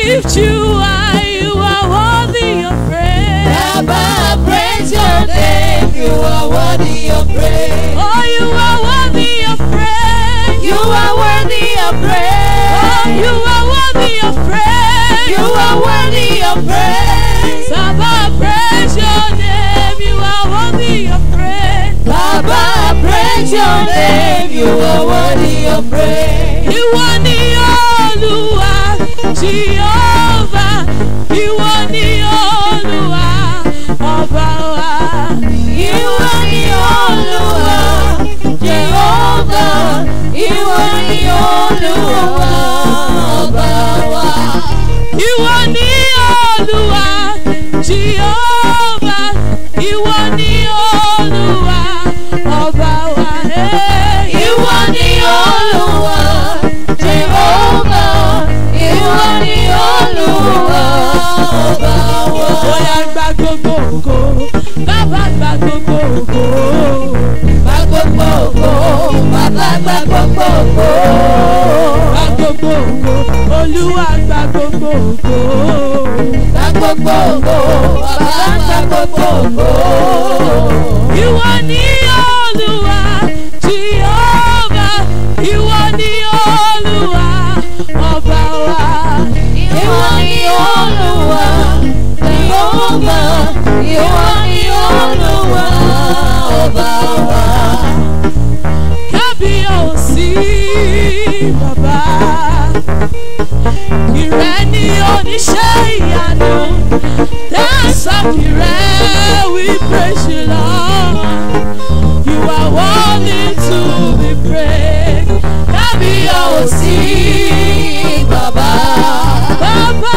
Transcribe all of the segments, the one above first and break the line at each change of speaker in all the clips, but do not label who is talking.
lift you high, you are worthy of praise.
Baba, praise your name, you are worthy of praise.
Oh, you are worthy of praise.
You are worthy of praise.
Oh, you are worthy of praise.
You are worthy of praise.
Baba, praise your name, you are worthy of praise.
Baba, praise your name, you are worthy of praise.
You are the Olúwa, Jehovah. You are the Olúwa, Ọba wa.
You are the Olúwa, Jehovah. You are the Olúwa, Ọba wa.
You are the Olúwa, Jehovah. You are the Olúwa, Ọba wa.
You are the Olúwa, Jehovah. You are the Olúwa, Ọba wa.
Bóyá gba gbogbo ògo, Bàbá gba gbogbo ògo.
Gba gbogbo ògo, Bàbá gba gbogbo ògo.
Gba gbogbo ògo, Olúwa gba gbogbo ògo.
Gba gbogbo ògo, Bàbá gba gbogbo ògo.
You are the Olúwa, Jehovah. You are the Olúwa, Ọba wa.
You are the Olúwa, Jehovah. You are the Olúwa, Ọba wa.
Kábíyèsí bàbá, ìrẹ́ ni oníṣẹ́ ìyanu, dẹ́sàkì rẹ̀, we praise you Lord. You are worthy to be praised. Kábíyèsí
Bàbá,
bàbá,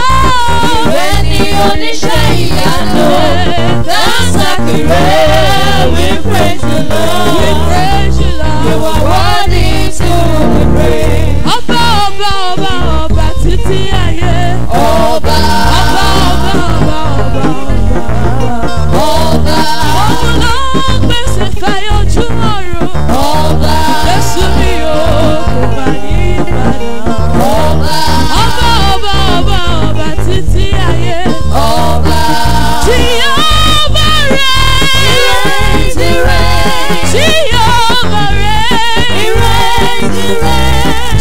ìrẹ́ ni oníṣẹ́ ìyanu, dẹ́sàkì rẹ̀, we praise you
we
Lord.
praise you
You
Lord.
are worthy to be praised.
Ọba ọba ọba ọba títí ayé.
Ọba,
Ọba ọba ọba ọba ọba.
Ọba,
Òun ló ń pèsè fẹ́ ojú ọ̀run.
Ọba,
Jésù mi ò kò má yí padà.
Ọba,
Ọba ọba ọba ọba títí ayé.
Ọba.
Jehovah reign. Jehovah reign.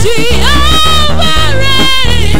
Jehovah reign.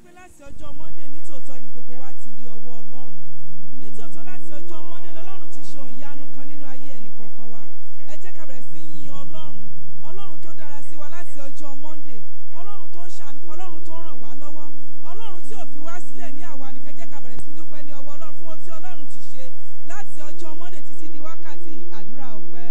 wípé láti ọjọ́ Monday nítòótọ́ ni gbogbo wa ti rí ọwọ́ Ọlọ́run. Nítòótọ́ láti ọjọ́ Monday lọ́lọ́run ti ṣe ohun ìyanu kan nínú ayé ẹnì kọ̀ọ̀kan wa. Ẹ jẹ́ ká bẹ̀rẹ̀ sí yin Ọlọ́run. Ọlọ́run tó dára sí wa láti ọjọ́ Monday. Ọlọ́run tó ń ṣàánú fún, Ọlọ́run tó ń ràn wá lọ́wọ́. Ọlọ́run tí ò fi wá sílẹ̀ ní àwa nìkan. Jẹ́ ká bẹ̀rẹ̀ sí dúpẹ́ ní ọwọ́ Ọlọ́run fún ohun tí Ọlọ́run ti ṣe láti ọjọ́ Monday títí di wákàtí àdúrà ọpẹ́.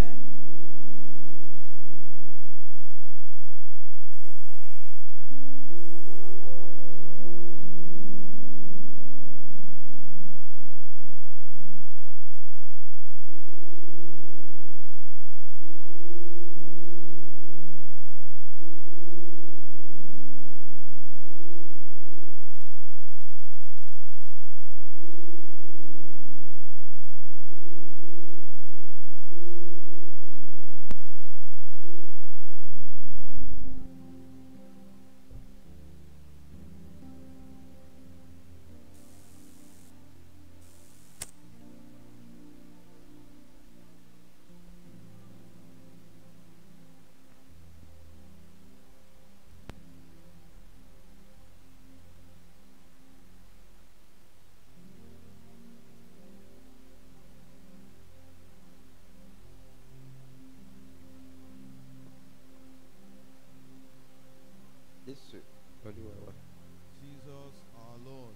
Jesus our Lord.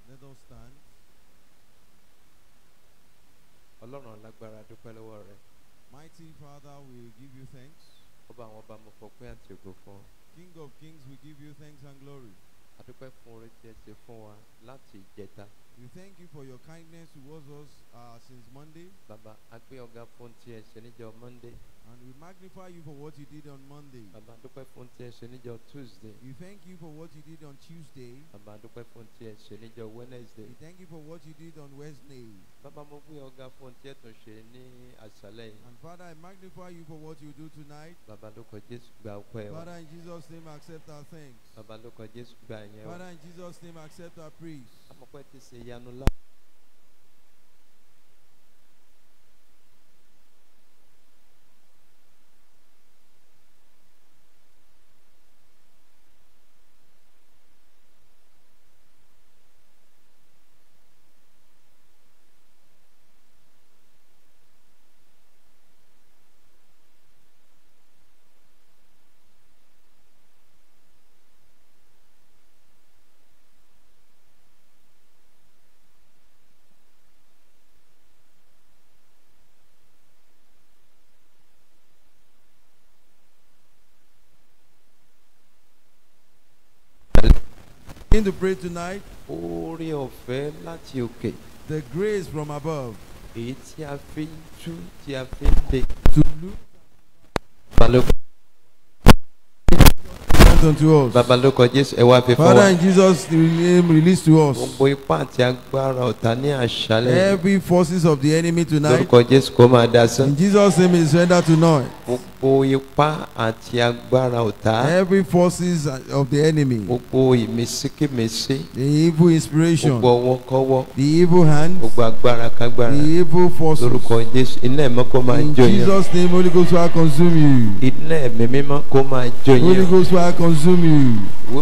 Let us stand. Mighty Father, we give you thanks. King of Kings, we give you thanks and glory. We thank you for your kindness towards us since Monday. And we magnify you for what you did on Monday. We thank you for what you did on Tuesday. We thank you for what you did on Wednesday. And Father, I magnify you for what you do tonight. Father, in Jesus' name, accept our thanks. Father, in Jesus' name, accept our praise. To pray tonight, the grace from above to look unto us. Father, in Jesus' name, release to us every forces of the enemy tonight. In Jesus' name, is rendered to naught. Every forces of the enemy, the evil inspiration, the evil hands, the evil forces. In Jesus' name, Holy Ghost will consume you. Holy Ghost will consume you. The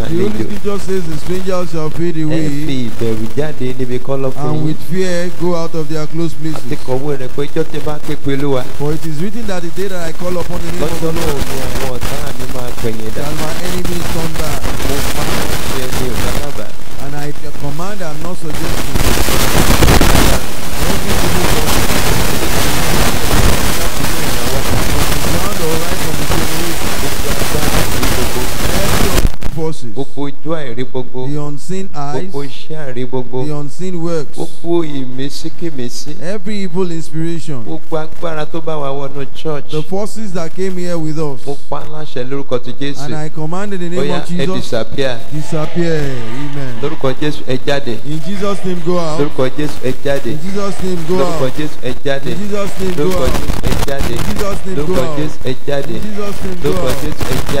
Holy Scripture says the strangers shall fade away, and with fear go out of their close places. For it is written that the day that I call upon the name of the Lord, shall my enemies turn back. And I command, I am not suggesting, every forces, the unseen eyes, the unseen works, every evil inspiration, the forces that came here with us, and I command in the name of Jesus, disappear. Amen. In Jesus' name, go out. In Jesus' name, go out. In Jesus' name, go out. In Jesus' name, go out. In Jesus' name, go out.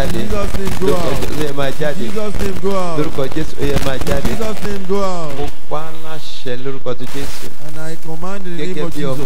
In Jesus' name, go out. Jesus' name, go out. Jesus' name, go out. láṣẹ lórúkọ ti Jésù.
And I command in the name of Jesus.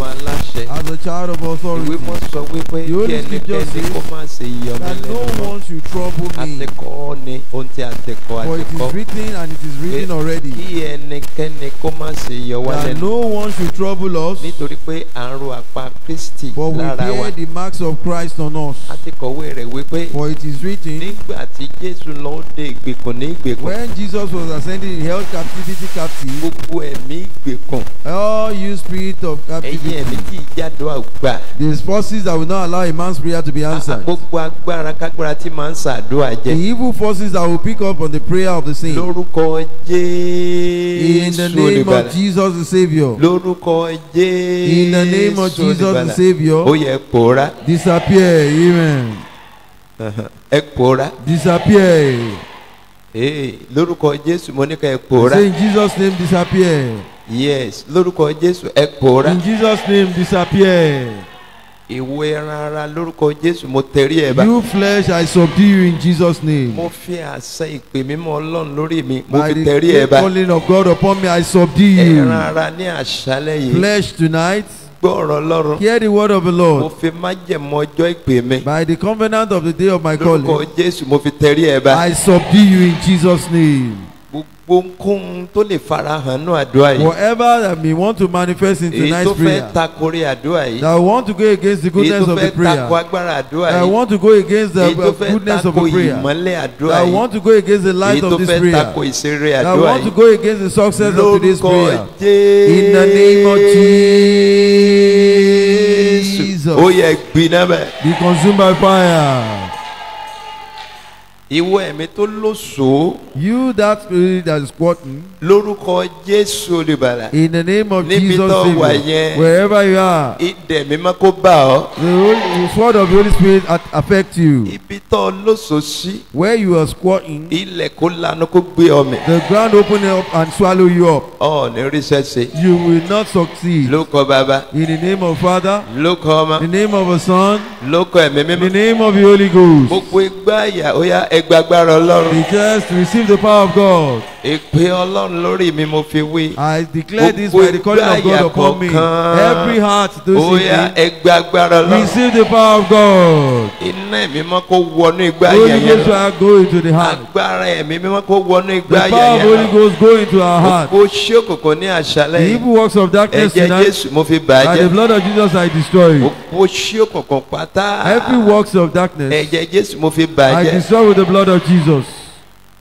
As a child of authority.
Ìwé mọ́ sọ wípé kí ẹnikẹ́ni kó má ṣe yọ mí lẹ́nu.
That no one should trouble me.
Àtẹ̀kọ́ ni ohun tí àtẹ̀kọ́ àtẹ̀kọ́.
For it is written and it is written already.
Kí ẹnikẹ́ni kó má ṣe yọ wá lẹ́nu.
That no one should trouble us.
Nítorí pé à ń ro àpá Kristi lára wa.
For we bear the marks of Christ on us.
Àtẹ̀kọ̀wé rẹ̀ wípé.
For it is written.
Nígbà tí Jésù lọ dé ìgbèkùn ní ìgbèkùn.
When Jesus was ascending, he held captivity captive.
Gbogbo ẹ̀mí ìgbèkùn.
All you spirit of captivity.
Ẹ̀yin ẹ̀mí tí ìjádùn àgbà.
These forces that will not allow a man's prayer to be answered.
Gbogbo agbára kágbára tí máa ń ṣàdúrà jẹ.
The evil forces that will pick up on the prayer of the saint.
Lórúkọ Jésù.
In the name of Jesus the Savior.
Lórúkọ Jésù.
In the name of Jesus the Savior.
Ó yẹ pòórá.
Disappear. Amen.
Ẹ pòórá.
Disappear.
Lórúkọ Jésù mo ní ká ẹ pòórá.
Say in Jesus' name disappear.
Yes, lórúkọ Jésù ẹ pòórá.
In Jesus' name disappear.
Ìwọ ẹran ara lórúkọ Jésù mo tẹrí ẹ bá.
You flesh I subdue you in Jesus' name.
Mo fi àṣẹ ìpè mímọ́ Ọlọ́run lórí mi mo fi tẹrí ẹ bá.
By the calling of God upon me I subdue you.
Ẹran ara ní àṣálẹ́ yìí.
Flesh tonight.
Gbọ́ ọ̀rọ̀ Ọlọ́run.
Hear the word of the Lord.
Mo fi májẹ̀mú ọjọ́ ìpè mi.
By the covenant of the day of my calling.
Lórúkọ Jésù mo fi tẹrí ẹ bá.
I subdue you in Jesus' name.
Gbogbo tó lè farahàn nínú àdúrà yìí.
Whatever that we want to manifest in tonight's prayer.
Èyí tó fẹ́ takori àdúrà yìí.
That want to go against the goodness of the prayer.
Èyí tó fẹ́ tako agbára àdúrà yìí.
That want to go against the goodness of the prayer.
Èyí tó fẹ́ tako ìmọ́lẹ̀ àdúrà
That
yìí.
want to go against the light of this prayer.
Èyí tó fẹ́ tako ìṣeré àdúrà yìí.
That want to go against the success of today's prayer.
Jésù.
In the name of Jesus.
Ó yẹ gbiná bẹ́ẹ̀.
Be consumed by fire.
Ìwọ ẹ̀mí tó lóṣòó.
You that spirit that is squatting.
Lórúkọ Jésù olùbàlà.
In the name of
Jesus
Savior. Wherever you are.
Idẹ̀ mímọ́ kó bá ọ.
The sword of the Holy Spirit affect you.
Ibi tó lóṣòó sí.
Where you are squatting.
Ilẹ̀ kó lanu kó gbé ọ mì.
The ground open up and swallow you up.
Ọ̀ ní ríṣẹ́ ṣe.
You will not succeed.
Lórúkọ Bàbá.
In the name of Father.
Lórúkọ Ọmọ.
In the name of the Son.
Lórúkọ Ẹ̀mí Mímọ́.
In the name of the Holy Ghost.
Gbogbo igbá àyà ó yá ẹgbàgbára Ọlọ́run.
Be just receive the power of God.
Èpè Ọlọ́run lórí mi mo fi wí.
I declare this by the calling of God upon me. Every heart those
ó yá ẹgbàgbára Ọlọ́run.
receive the power of God.
Iná Ẹ̀mí Mímọ́ kó wọnú igbá àyà
Holy
yẹn.
Ghost shall go into the heart.
Agbára Ẹ̀mí Mímọ́ kó wọnú igbá
The
àyà
power of
yẹn.
Holy Ghost go into our heart.
Gbogbo ṣé òkùnkùn ní àṣálẹ́
The
yìí.
evil works of darkness
Ẹ̀jẹ̀
tonight.
Jésù mo fi
By the
bàjẹ́.
blood of Jesus I destroy.
Gbogbo ṣé òkùnkùn pátá.
Every works of darkness.
Ẹ̀jẹ̀ Jésù mo fi
I
bàjẹ́.
destroy with the blood of Jesus.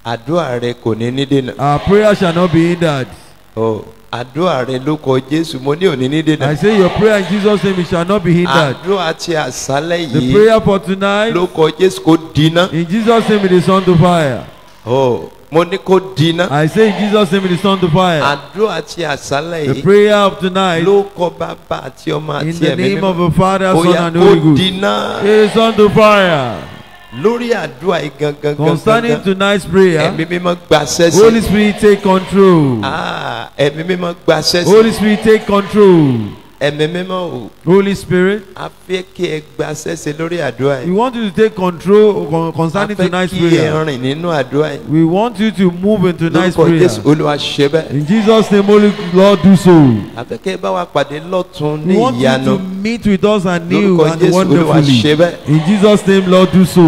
Àdúrà rẹ kò ní ní dènà.
Our prayer shall not be hindered.
Àdúrà rẹ ló kọ Jésù mo ní òní ní dènà.
I say your prayer in Jesus' name it shall not be hindered.
Àdúrà ti àṣálẹ́
The
yìí
prayer for tonight.
ló kọ Jésù kó dínà.
In Jesus' name it is on to fire.
Mo ní kó dínà.
I say in Jesus' name it is on to fire.
Àdúrà ti àṣálẹ́
The
yìí
prayer of tonight.
ló kọ Bàbá àti Ọmọ
In
àti
the
Ẹ̀mí
name of
Mímọ́.
the Father,
Ó
Son
yá
and
kó
Holy Ghost.
dínà.
It is on to fire.
Lórí àdúrà yìí gangan.
Concerning tonight's prayer.
Ẹ̀mí Mímọ́ gbàṣẹ́ sí.
Holy Spirit take control.
Ẹ̀mí Mímọ́ gbàṣẹ́ sí.
Holy Spirit take control.
Ẹ̀mí Mímọ́ o.
Holy Spirit.
A fẹ́ kí ẹ gbàṣẹ́ sí lórí àdúrà
We
yìí.
want you to take control concerning tonight's
A fẹ́ kí ẹ
prayer.
rìn nínú àdúrà yìí.
We want you to move in tonight's
Lórúkọ
prayer.
Jésù Olúwa ṣe bẹ́ẹ̀.
In Jesus' name, Holy Lord, do so.
Àfẹ́kẹ́ bá wa pàdé lọ́tún
We
ní
want you
ìyanu.
to meet with us anew
Lórúkọ
and
Jésù Olúwa ṣe
wonderfully.
bẹ́ẹ̀.
In Jesus' name, Lord, do so.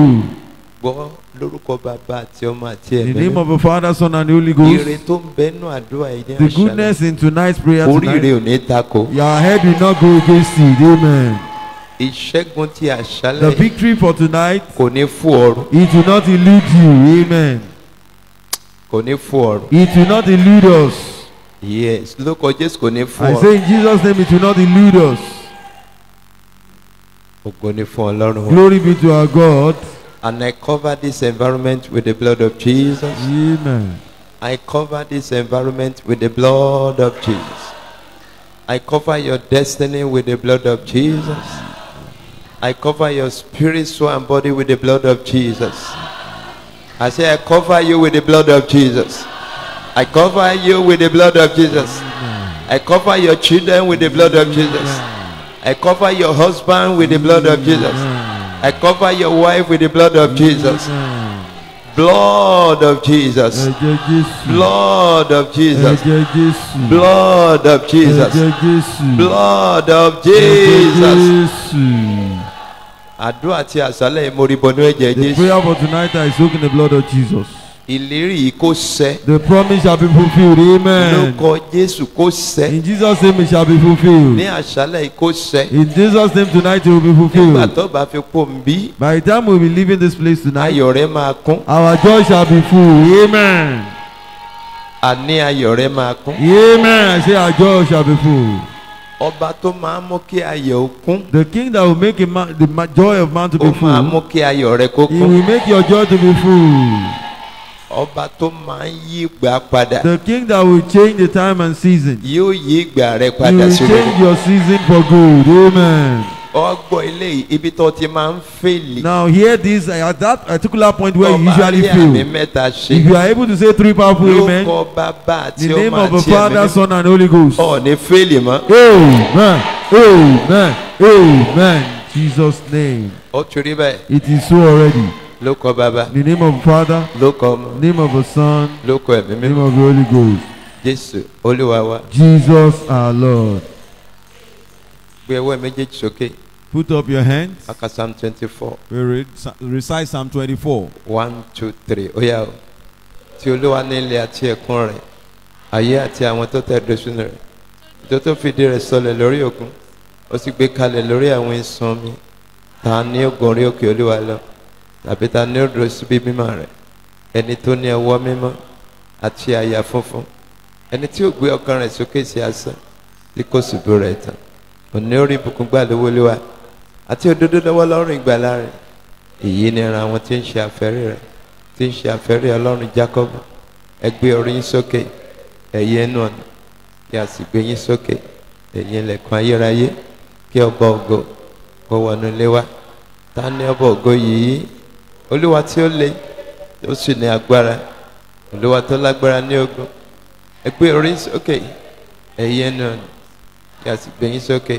Gbọ́ lórúkọ Bàbá àti Ọmọ àti
In the
Ẹ̀mí
name
Mímọ́.
of the Father, Son, and Holy
Ire
Ghost.
tó ń bẹ́nu àdúrà yìí ní
The
àṣálẹ́.
goodness in tonight's prayer
Oríire
tonight.
ò ní tako.
Your head will not go against it. Amen.
Ìṣẹ́gun ti
The
àṣálẹ́ yìí
victory for tonight,
kò ní fún ọrùn.
it will not elude you. Amen.
Kò ní fún ọrùn.
It will not elude us.
Yes, lórúkọ Jésù kò ní fún
I
ọrùn.
say in Jesus' name, it will not elude us.
Ògo ni fún Ọlọ́run.
Glory be to our God.
And I cover this environment with the blood of Jesus.
Amen.
I cover this environment with the blood of Jesus. I cover your destiny with the blood of Jesus. I cover your spirit, soul, and body with the blood of Jesus. I say, I cover you with the blood of Jesus. I cover you with the blood of Jesus. I cover your children with the blood of Jesus. I cover your husband with the blood of Jesus. I cover your wife with the blood of Jesus. Blood of Jesus. Blood of Jesus. Blood of Jesus. Blood of Jesus. Àdúrà tí àṣálẹ́ ìmọ̀rìbọnú ẹ̀jẹ̀ Jésù.
The prayer for tonight is soaked in the blood of Jesus.
Ìlérí yìí kó ṣẹ.
The promise shall be fulfilled. Amen.
Lórúkọ Jésù kó ṣẹ.
In Jesus' name it shall be fulfilled.
Ní àṣálẹ́ yìí kó ṣẹ.
In Jesus' name tonight it will be fulfilled.
Nígbà tó bá fi pò ń bí.
By the time we will be leaving this place tonight,
ayọ̀ rẹ máa kún.
Our joy shall be full. Amen.
Àní ayọ̀ rẹ máa kún.
Amen. I say our joy shall be full.
Ọba tó máa mú kí ayọ̀ kún.
The king that will make the joy of man to be full.
Ó máa mú kí ayọ̀ rẹ kó kún.
He will make your joy to be full.
Ọba tó máa ń yí ìgbà padà.
The king that will change the time and season.
Yóò yí ìgbà rẹ
He
padà
will
sí rere.
change your season for good. Amen.
Ọgbọ́n ilé ibi tó ti máa ń fèlì.
Now hear this at that particular point where you
Ọba
usually
rí àmì
fail.
mẹ́ta ṣe.
If you are able to say 3 powerful amen,
Lórúkọ Bàbá àti
in the name
Ọmọ
of the
àti
Father,
Ẹ̀mí
Son, and Holy Ghost.
ọ̀ ní fèlì mọ́.
Amen. Amen. Amen. Jesus' name.
Ó ti rí bẹ́ẹ̀.
It is so already.
Lórúkọ Bàbá.
In the name of the Father,
Lórúkọ Ọmọ.
name of the Son,
Lórúkọ Ẹ̀mí
name
Mímọ́.
of the Holy Ghost.
Jésù Olúwa wa.
Jesus our Lord.
Gbé ọwọ́ méjèèjì sókè.
Put up your hands.
Aka Psalm 24.
We recite Psalm 24.
1, 2, 3. Ó yá o. Tí Olúwa ní ilẹ̀ àti ẹ̀kún rẹ̀, ayé àti àwọn tó tẹ̀dó sínú rẹ̀. Ìjọ tó fìdí rẹ̀ sọlẹ̀ lórí òkun, ó sì gbé kalẹ̀ lórí àwọn ìsun omi. Ta ni ó gun orí òkè Olúwa lọ? Tàbí ta ni ó dúró síbi mímọ́ rẹ̀? Ẹni tó ní ọwọ́ mímọ́ àti àyà funfun. Ẹni tí ó gbé ọkàn rẹ̀ sókè sí asán, tí kò sì bú rẹ̀ tán. Òní ó rí ìbùkún gbà lọ́wọ́ Olúwa, àti òdodo lọ́wọ́ lọ́rùn ìgbàlà rẹ̀. Èyí ni ìran àwọn tí ń ṣe àfẹ́rí rẹ̀, tí ń ṣe àfẹ́rí Ọlọ́run Jákọ́bù. Ẹ gbé orí yín sókè, ẹ̀yin ẹnu ọ̀nà, kí a sì gbé yín sókè, ẹ̀yin ilẹ̀kùn ayérayé, kí ọba ògo kó wọnú ilé wa. Ta ni ọba ògo yìí? Olúwa tí ó le, ó sì ní agbára. Olúwa tó lágbára ní ogun. Ẹ gbé orí yín sókè, ẹ̀yin ẹnu ọ̀nà, kí a sì gbé yín sókè,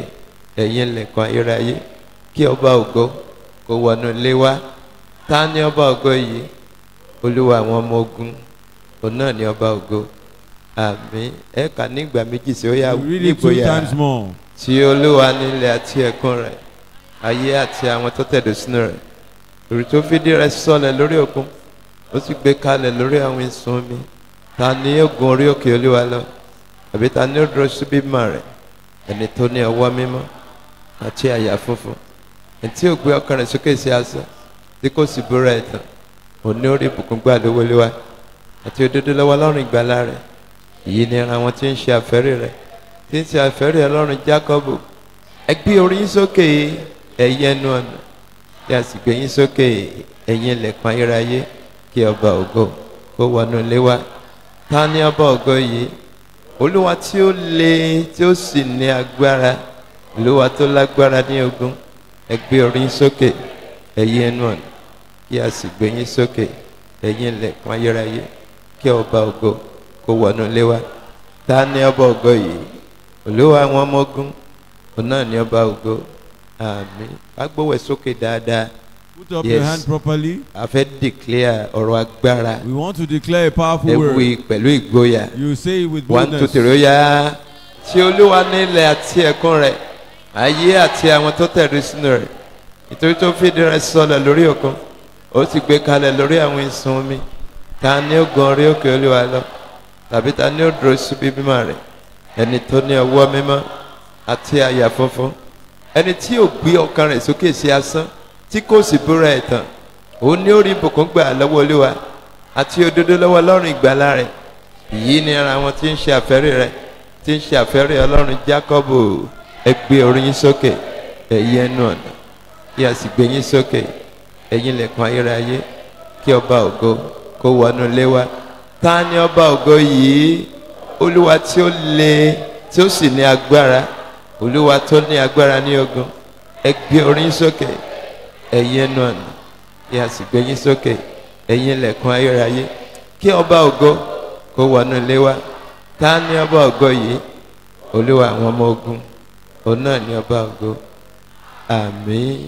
ẹ̀yin ilẹ̀kùn ayérayé, kí ọba ògo kó wọnú ilé wa. Ta ni ọba ògo yìí? Olúwa àwọn ọmọ ogun, òun náà ni ọba ògo. Àmín. Ẹ kà ní ìgbà méjì sí ó yá nígboyà. Tí Olúwa ní ilẹ̀ àti ẹ̀kún rẹ̀, ayé àti àwọn tó tẹ̀dó sínú rẹ̀. Òrì tó fìdí rẹ̀ sọlẹ̀ lórí òkun, ó sì gbé kalẹ̀ lórí àwọn ìsun omi. Ta ni yóò gun orí òkè Olúwa lọ? Àbí ta ni ó dúró síbí mímọ́ rẹ̀? Ẹni tó ní ọwọ́ mímọ́ àti àyà funfun. Ẹni tí ó gbé ọkàn rẹ̀ sókè sí asán, tí kò sì búra ẹ̀tàn. Òní ó rí ìbùkún gbà lọ́wọ́ Olúwa, àti òdodo lọ́wọ́ Ọlọ́run ìgbàlà rẹ̀. Èyí ni ìran àwọn tí ń ṣe àfẹ́rí rẹ̀, tí ń ṣe àfẹ́rí Ọlọ́run Jákọ́bù. Ẹ gbé orí yín sókè, ẹ̀yin ẹnu ọ̀nà, kí a sì gbé yín sókè, ẹ̀yin ilẹ̀kùn ayérayé, kí ọba ògo kó wọnú ilé wa. Ta ni ọba ògo yìí? Olúwa tí ó le, tí ó sì ní agbára. Olúwa tó lágbára ní ogun. Ẹ gbé orí yín sókè, ẹ̀yin ẹnu ọ̀nà, kí a sì gbé yín sókè, ẹ̀yin ilẹ̀kùn ayérayé, kí ọba ògo kó wọnú ilé wa. Ta ni ọba ògo yìí? Olúwa àwọn ọmọ ogun, òun náà ni ọba ògo. Àmín. Ká gbówẹ̀ sókè dáadáa.
Put up your hand properly.
A fẹ́ declare ọ̀rọ̀ agbára.
We want to declare a powerful word.
Ẹ wí pẹ̀lú ìgboyà.
You say it with boldness.
1, 2, 3 ó yá. Tí Olúwa ní ilẹ̀ àti ẹ̀kún rẹ̀, ayé àti àwọn tó tẹ̀dó sínú rẹ̀. Nítorí tó fìdí rẹ̀ sọlẹ̀ lórí òkun, ó sì gbé kalẹ̀ lórí àwọn ìsun omi. Ta ni ó gun orí òkè Olúwa lọ? Tàbí ta ni ó dúró síbi mímọ́ rẹ̀? Ẹni tó ní ọwọ́ mímọ́ àti àyà funfun. Ẹni tí ò gbé ọkàn rẹ̀ sókè sí asán, tí kò sì búra ẹ̀tàn. Òun ni ó rí ìbùkún gbà lọ́wọ́ Olúwa, àti òdodo lọ́wọ́ Ọlọ́run ìgbàlà rẹ̀. Èyí ni ara wọn tí ń ṣe àfẹ́rí rẹ̀, tí ń ṣe àfẹ́rí Ọlọ́run Jákọ́bù. Ẹ gbé orí yín sókè, ẹ̀yin ẹnu ọ̀nà, kí a sì gbé yín sókè, ẹ̀yin ilẹ̀kùn ayérayé, kí ọba ògo kó wọnú ilé wa. Ta ni ọba ògo yìí? Olúwa tí ó le, tí ó sì ní agbára. Olúwa tó ní agbára ní ogun. Ẹ gbé orí yín sókè, ẹ̀yin ẹnu ọ̀nà, kí a sì gbé yín sókè, ẹ̀yin ilẹ̀kùn ayérayé, kí ọba ògo kó wọnú ilé wa. Ta ni ọba ògo yìí? Olúwa àwọn ọmọ ogun, òun náà ni ọba ògo. Àmín.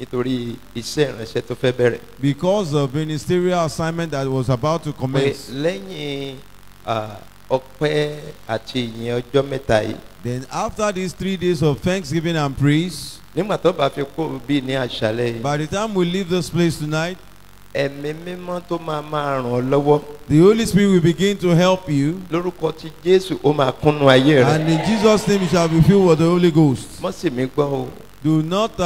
nítorí iṣẹ́ ìránṣẹ́ tó fẹ́ bẹ̀rẹ̀.
Because of ministerial assignment that was about to commence.
Lẹ́yìn ọpẹ́ àti ìyìn ọjọ́ mẹ́ta yìí.
Then after these 3 days of thanksgiving and praise.
Nígbà tó bá fi kó bí ní àṣálẹ́ yìí.
By the time we leave this place tonight.
Ẹ̀mí mímọ́ tó máa ràn ọ́ lọ́wọ́.
The Holy Spirit will begin to help you.
Lórúkọ ti Jésù ó máa kúnnú ayé rẹ.
And in Jesus' name you shall be filled with the Holy Ghost.
Mọ́ sì mí gbọ́ o.
Do not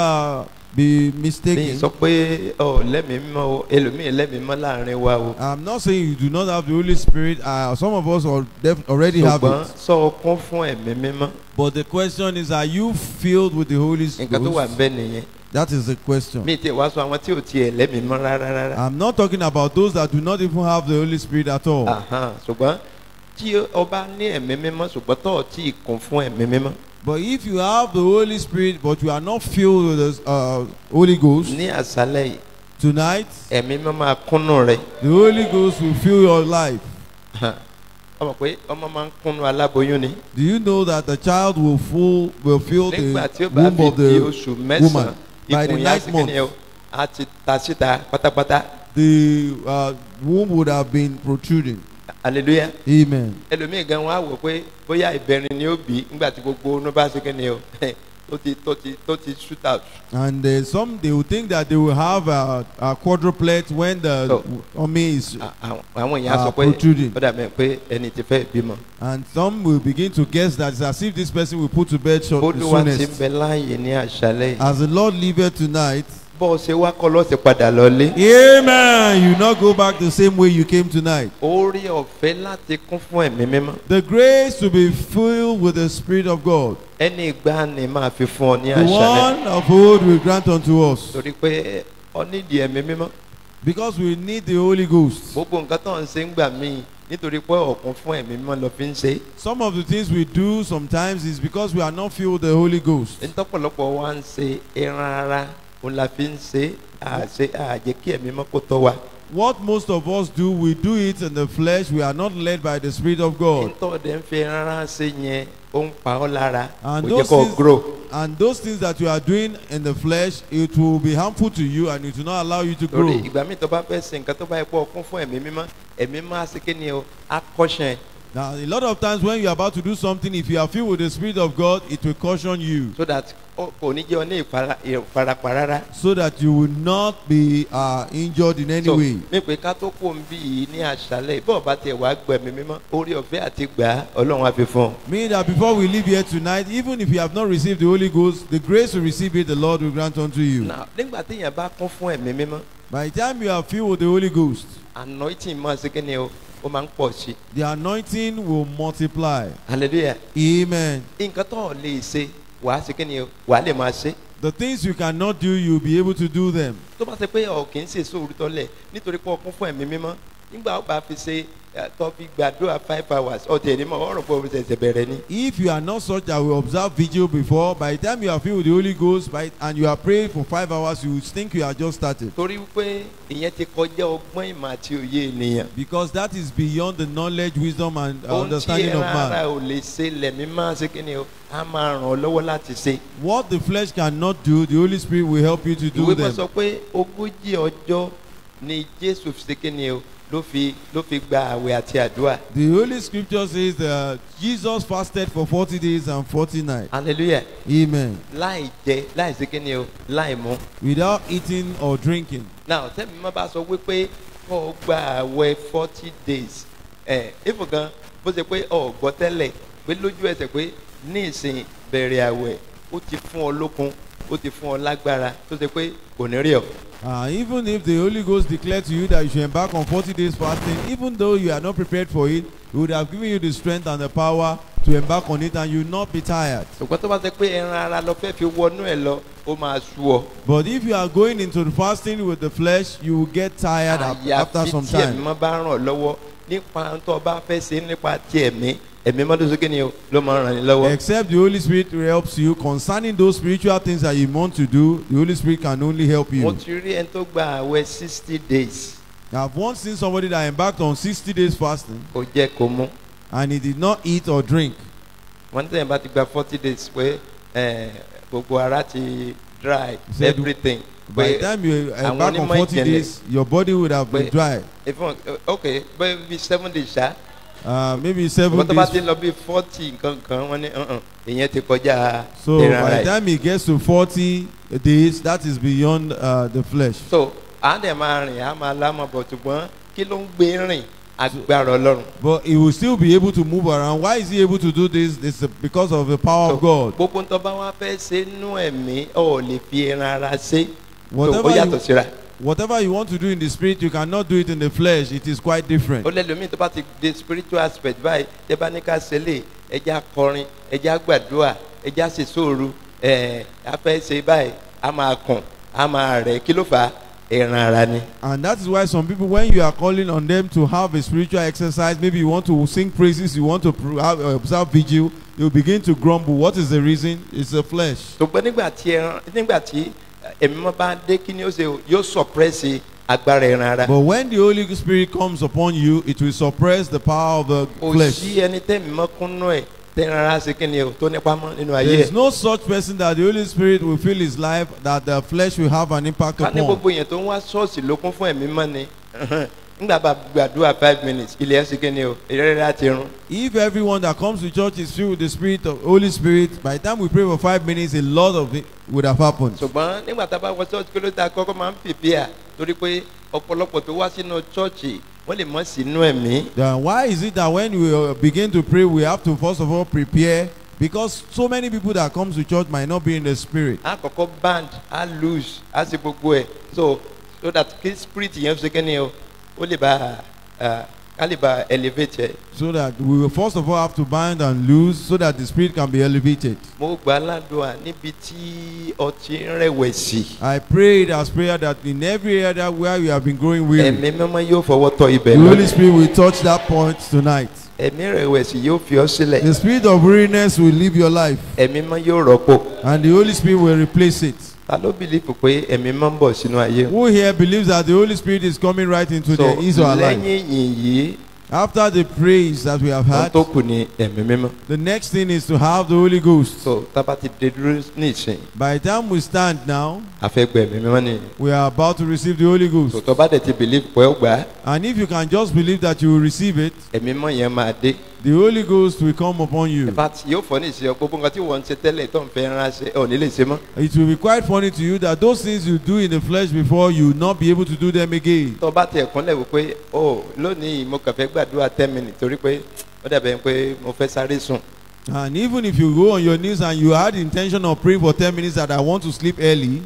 be mistaken.
Mi sọ pé lẹ́mìí mímọ́ o, ẹlòmíì lẹ́mìí mímọ́ láàrin wa o.
I'm not saying you do not have the Holy Spirit. Some of us already have it.
Ṣùgbọ́n sọ kún fún ẹ̀mí mímọ́.
But the question is, are you filled with the Holy Spirit?
Nǹkan tó wà bẹ́ẹ̀ nìyẹn.
That is the question.
Mi ti wá sọ àwọn tí ò tiẹ̀ lẹ́mìí mímọ́ rárá.
I'm not talking about those that do not even have the Holy Spirit at all.
Ṣùgbọ́n tí o bá ní ẹ̀mí mímọ́ ṣùgbọ́n tó tí ì kún fún ẹ̀mí mímọ́.
But if you have the Holy Spirit but you are not filled with the Holy Ghost.
Ní àṣálẹ́ yìí.
Tonight.
Ẹ̀mí mímọ́ máa kúnnú rẹ.
The Holy Ghost will fill your life.
Ọmọ pé ọmọ máa ń kúnnú aláboyún ni.
Do you know that the child will fill the womb of the woman by the 9th month?
A ti ta síta pátápátá.
The womb would have been protruding.
Hallelujah.
Amen.
Ẹlòmíì gan wá wò pé bóyá ìbẹ̀rin ni ó bí nígbà tí gbogbo onú bá ṣe kíni o tó ti shoot out.
And some they will think that they will have a quadruplet when the tummy is protruding.
Ó dàbí pé ẹni tí fẹ́ bímọ.
And some will begin to guess that it's as if this person will put to bed the soonest.
Olúwa ti bẹ láàyè ní àṣálẹ́.
As the Lord liveth tonight.
Bó ṣe wá kọ́ ló ṣe padà lọlé.
Amen. You not go back the same way you came tonight.
Oore ọ̀fẹ́ láti kún fún ẹ̀mí mímọ́.
The grace to be filled with the Spirit of God.
Ẹni ìgbà ni máa fi fún ọ ní
àṣálẹ́. The one of old will grant unto us.
Torí pé ọ nídìí ẹ̀mí mímọ́.
Because we need the Holy Ghost.
Gbogbo nǹkan tó ń ṣe ń gbà míì nítorí pé ọ̀kún fún ẹ̀mí mímọ́ lọ fi ń ṣe.
Some of the things we do sometimes is because we are not filled with the Holy Ghost.
Ntọ́pọ̀lọpọ̀ wa ń ṣe ẹran ara.
What most of us do, we do it in the flesh. We are not led by the Spirit of God. And those things that you are doing in the flesh, it will be harmful to you and it will not allow you to grow. Now, a lot of times when you are about to do something, if you are filled with the Spirit of God, it will caution you. So that you will not be injured in any way. Meaning that before we leave here tonight, even if you have not received the Holy Ghost, the grace to receive it, the Lord will grant unto you.
Now,
by the time you are filled with the Holy Ghost, the anointing will multiply.
Hallelujah.
Amen. The things you cannot do, you'll be able to do them. If you are not such that will observe video before, by the time you are filled with the Holy Ghost and you are praying for 5 hours, you think you are just started. Because that is beyond the knowledge, wisdom, and understanding of man. What the flesh cannot do, the Holy Spirit will help you to do them. The Holy Scripture says that Jesus fasted for 40 days and 40 nights.
Hallelujah.
Amen. Without eating or drinking.
Now, tell me about 40 days. If you go,
even if the Holy Ghost declared to you that you should embark on 40 days fasting, even though you are not prepared for it, He would have given you the strength and the power to embark on it, and you will not be tired. But if you are going into the fasting with the flesh, you will get tired after some time. Except the Holy Spirit helps you concerning those spiritual things that you want to do, the Holy Spirit can only help you.
60 days.
Now, I've once seen somebody that embarked on 60 days fasting and he did not eat or drink.
One thing about 40 days where dry, everything. By the time you are back on 40 days, your body would have been dry.
Okay, maybe 7 days,
maybe 7 days. So by the time it gets to 40 days, that is beyond the flesh.
So,
but he will still be able to move around. Why is he able to do this? This is because of the power of God. Whatever you want to do in the spirit, you cannot do it in the flesh. It is quite different.
The spiritual aspect,
and that is why some people, when you are calling on them to have a spiritual exercise, maybe you want to sing praises, you want to observe vigil, they will begin to grumble. What is the reason? It's the flesh.
So but
when the Holy Spirit comes upon you, it will suppress the power of the flesh. There is no such person that the Holy Spirit will fill his life that the flesh will have an impact upon. If everyone that comes to church is filled with the Spirit of Holy Spirit, by the time we pray for 5 minutes, a lot of it would have happened. Then why is it that when we begin to pray, we have to first of all prepare? Because so many people that come to church might not be in the spirit.
So that spirit
so that we will first of all have to bind and loose so that the spirit can be elevated. I prayed as prayer that in every area where we have been growing weary, the Holy Spirit will touch that point tonight. The spirit of weariness will leave your life, and the Holy Spirit will replace it. Who here believes that the Holy Spirit is coming right into his or her life? After the praise that we have had, the next thing is to have the Holy Ghost. By the time we stand now, we are about to receive the Holy Ghost. And if you can just believe that you will receive it, the Holy Ghost will come upon you. It will be quite funny to you that those things you do in the flesh before, you will not be able to do them again. And even if you go on your knees and you had the intention of praying for 10 minutes that I want to sleep early,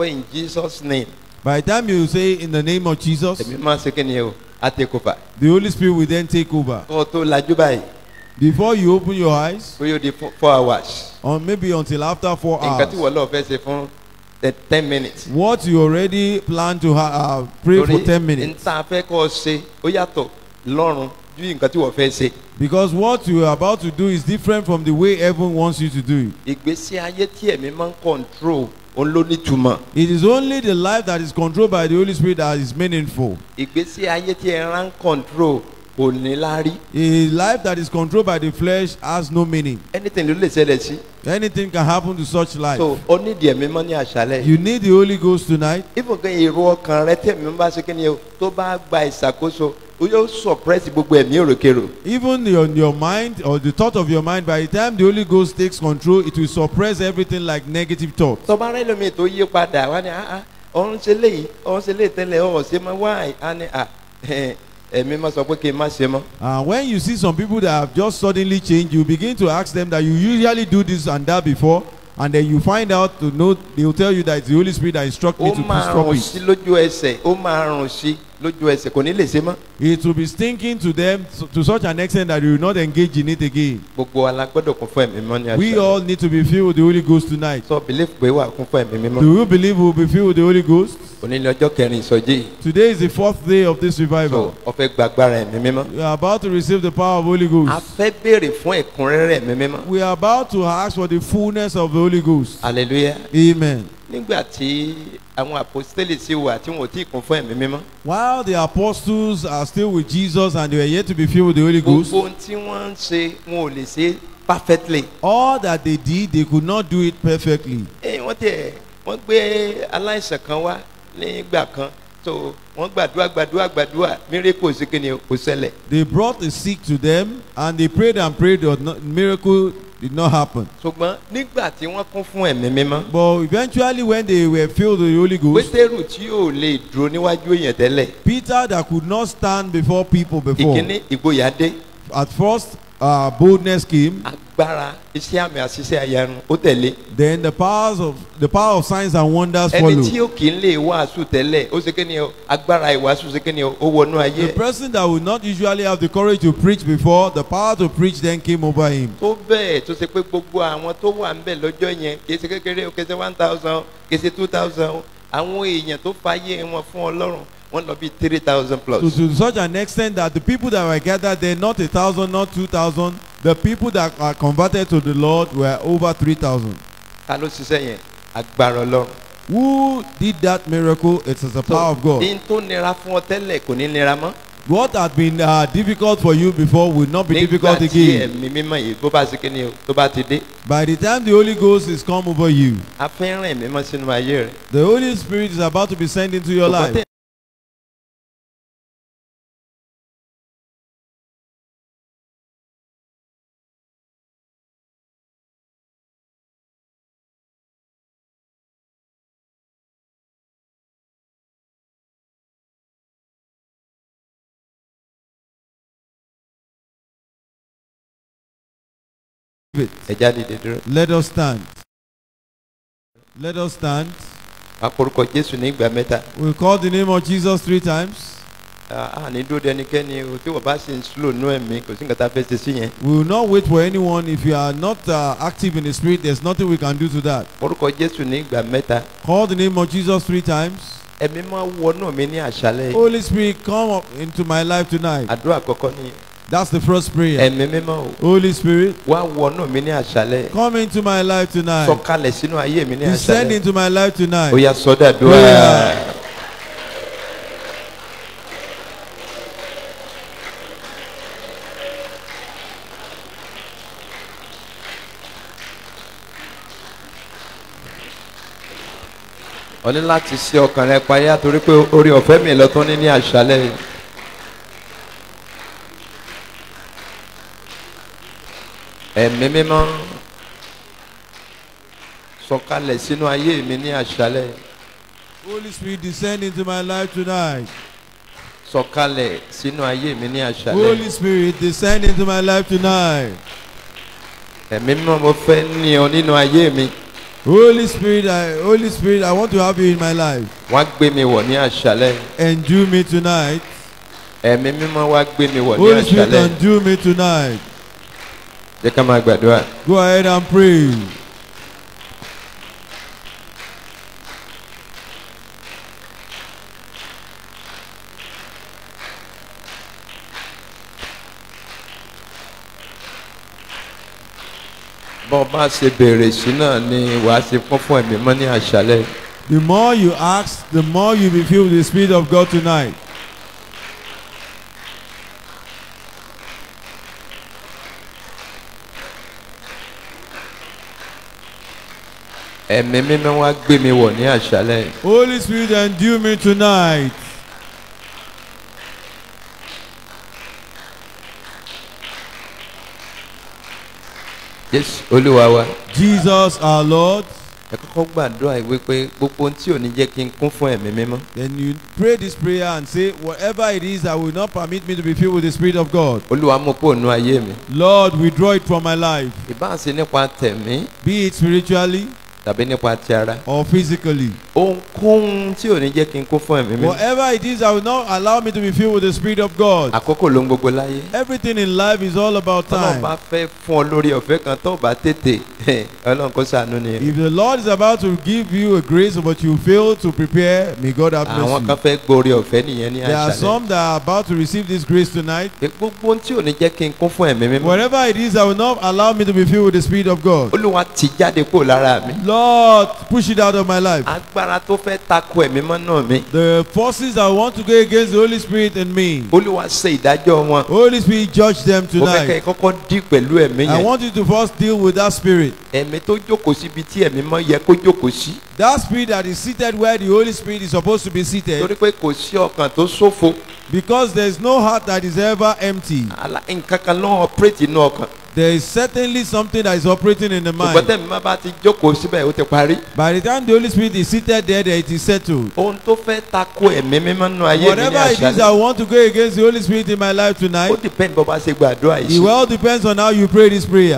in Jesus' name,
by the time you say in the name of Jesus, the Holy Spirit will then take over. Before you open your eyes,
4 hours,
or maybe until after 4 hours,
10 minutes.
What you already plan to pray for 10 minutes. Because what you are about to do is different from the way everyone wants you to do it. It is only the life that is controlled by the Holy Spirit that is meaningful. A life that is controlled by the flesh has no meaning. Anything can happen to such life.
So, only the
you need the Holy Ghost tonight. Even your mind or the thought of your mind, by the time the Holy Ghost takes control, it will suppress everything like negative thoughts. When you see some people that have just suddenly changed, you begin to ask them that you usually do this and that before, and then you find out to know, they will tell you that it's the Holy Spirit that instructs me to stop it. It will be stinking to them to such an extent that you will not engage in it again. We all need to be filled with the Holy Ghost tonight. Do you believe we will be filled with the Holy Ghost? Today is the 4th day of this revival. We are about to receive the power of the Holy Ghost. We are about to ask for the fullness of the Holy Ghost.
Hallelujah.
Amen. While the apostles are still with Jesus and they are yet to be filled with the Holy Ghost,
perfectly.
All that they did, they could not do it perfectly.
wọ́n gbé aláìsàn kan wá nígbà kan so wọ́n gbàdúrà miracle sí kí ni kò ṣẹlẹ̀.
They brought a sick to them and they prayed and prayed, but miracle did not happen.
ṣùgbọ́n nígbà tí wọ́n kún fún ẹ̀mí mímọ́.
But eventually when they were filled with the Holy Ghost.
Pétérù tí yóò lè dúró níwájú èèyàn tẹ́lẹ̀.
Peter that could not stand before people before.
ìkíní ìgboyà dé.
At first boldness came.
agbára iṣẹ́ àmì àṣìṣe àyàrùn ó tẹ̀lé.
Then the power of signs and wonders followed.
ẹni tí ó kì í lè wàásù tẹ́lẹ̀ ó ṣe kí ni agbára ìwàásù ṣe kí ni ó wọnú ayé.
The person that would not usually have the courage to preach before, the power to preach then came over him.
tó bẹ́ẹ̀ tó ṣe pé gbogbo àwọn tó wà ń bẹ̀ lọ́jọ́ yẹn kì í ṣe kékeré kì í ṣe 1,000 kì í ṣe 2,000 àwọn èèyàn tó fàyè wọn fún Ọlọ́run wọ́n lọ bí 3,000 plus.
So to such an extent that the people that were gathered there, not 1,000, not 2,000, the people that are converted to the Lord were over 3,000.
ká ló ṣiṣẹ́ yẹn agbára Ọlọ́run.
Who did that miracle? It is the power of God.
in tó nira fún ọ tẹ́lẹ̀ kò ní nira mọ́.
What had been difficult for you before will not be difficult again.
nígbà tí ẹ̀mí mímọ́ yìí bó bá ṣe kí ni o tó bá ti dé.
By the time the Holy Ghost is come over you,
a fẹ́ rìn mímọ́ sínú ayé rẹ̀.
the Holy Spirit is about to be sent into your life. Let us stand. Let us stand. We'll call the name of Jesus 3 times. We will not wait for anyone. If you are not active in the Spirit, there's nothing we can do to that. Call the name of Jesus 3 times. Holy Spirit, come up into my life tonight. That's the first prayer. Holy Spirit, come into my life tonight. Descend into my life tonight. Prayer.
O ní láti ṣe ọkàn rẹ payá torí pé orí ọ̀fẹ́ mi lọ tún ní àṣálẹ́. Ẹ̀mí mímọ́ sọ̀kalẹ̀ sínú ayé mi ní àṣálẹ́.
Holy Spirit, descend into my life tonight.
Sọ̀kalẹ̀ sínú ayé mi ní àṣálẹ́.
Holy Spirit, descend into my life tonight.
Ẹ̀mí mímọ́ mo fẹ́ ní ọ nínú ayé mi.
Holy Spirit, I want to have you in my life.
Wá gbé mi wọ̀ ní àṣálẹ́.
Endue me tonight.
Ẹ̀mí mímọ́ wá gbé mi wọ̀ ní àṣálẹ́.
Holy Spirit, endue me tonight.
Jẹ́ ká máa gbàdúrà.
Go ahead and pray.
Bọ́ bá ṣe béèrè sí náà ni wàá ṣe kún fún ẹ̀mí mọ́ ní àṣálẹ́.
The more you ask, the more you will be filled with the Spirit of God tonight.
Ẹ̀mí mímọ́ wá gbé mi wọ̀ ní àṣálẹ́.
Holy Spirit, endue me tonight.
Yes, Olúwa wa.
Jesus our Lord.
Ẹ kọ́kọ́ gbàdúrà ìwé pé gbogbo ohun tí ò ní jẹ́ kí n kún fún ẹ̀mí mímọ́.
Then you pray this prayer and say, whatever it is that will not permit me to be filled with the Spirit of God.
Olúwa mú kúrò nínú ayé mi.
Lord, withdraw it from my life.
Ìbá ṣe nípa tẹ̀mí.
Be it spiritually.
Tàbí nípa ti ara.
Or physically.
Ohunkóhun tí ò ní jẹ́ kí n kún fún ẹ̀mí mímọ́.
Whatever it is that will not allow me to be filled with the Spirit of God.
Àkókò ló ń gbogbo láyé.
Everything in life is all about time.
Ọlọ́run bá fẹ́ fún ọ lórí ọ̀fẹ́ kan tó bá tètè Ọlọ́run kó ṣàánú ni.
If the Lord is about to give you a grace but you fail to prepare, may God have mercy.
Àwọn kan fẹ́ gbórí ọ̀fẹ́ nìyẹn ní àṣálẹ́.
There are some that are about to receive this grace tonight.
Gbogbo ohun tí ò ní jẹ́ kí n kún fún ẹ̀mí mímọ́.
Whatever it is that will not allow me to be filled with the Spirit of God.
Olúwa tì jáde kúrò lára mi.
Lord, push it out of my life.
Agbára
agbára tó fẹ́ tako ẹ̀mí mọ́ náà mi.
The forces that want to go against the Holy Spirit in me.
Olúwa ṣe ìdájọ́ wọn.
Holy Spirit judge them tonight.
Mo fẹ́ kẹ́ ẹ kọ́kọ́ dí pẹ̀lú ẹ̀mí yẹn.
I want you to first deal with that spirit.
Ẹ̀mí tó jókòó síbi tí ẹ̀mí mọ́ yẹ kó jókòó sí.
That spirit that is seated where the Holy Spirit is supposed to be seated.
Torí pé kò sí ọkàn tó ṣófo.
Because there is no heart that is ever empty.
Nǹkan kan ló ń operate inú ọkàn.
There is certainly something that is operating in the mind.
Ṣùgbọ́n tẹ̀mí máa bá ti jókòó síbẹ̀ ó ti parí.
By the time the Holy Spirit is seated there, it is settled.
Ohun tó fẹ́ tako ẹ̀mí mímọ́ nínú ayé mi ní àṣálẹ́.
Whatever it is I want to go against the Holy Spirit in my life tonight.
Ó depend bó bá ṣe gbàdúrà yìí.
It well depends on how you pray this prayer.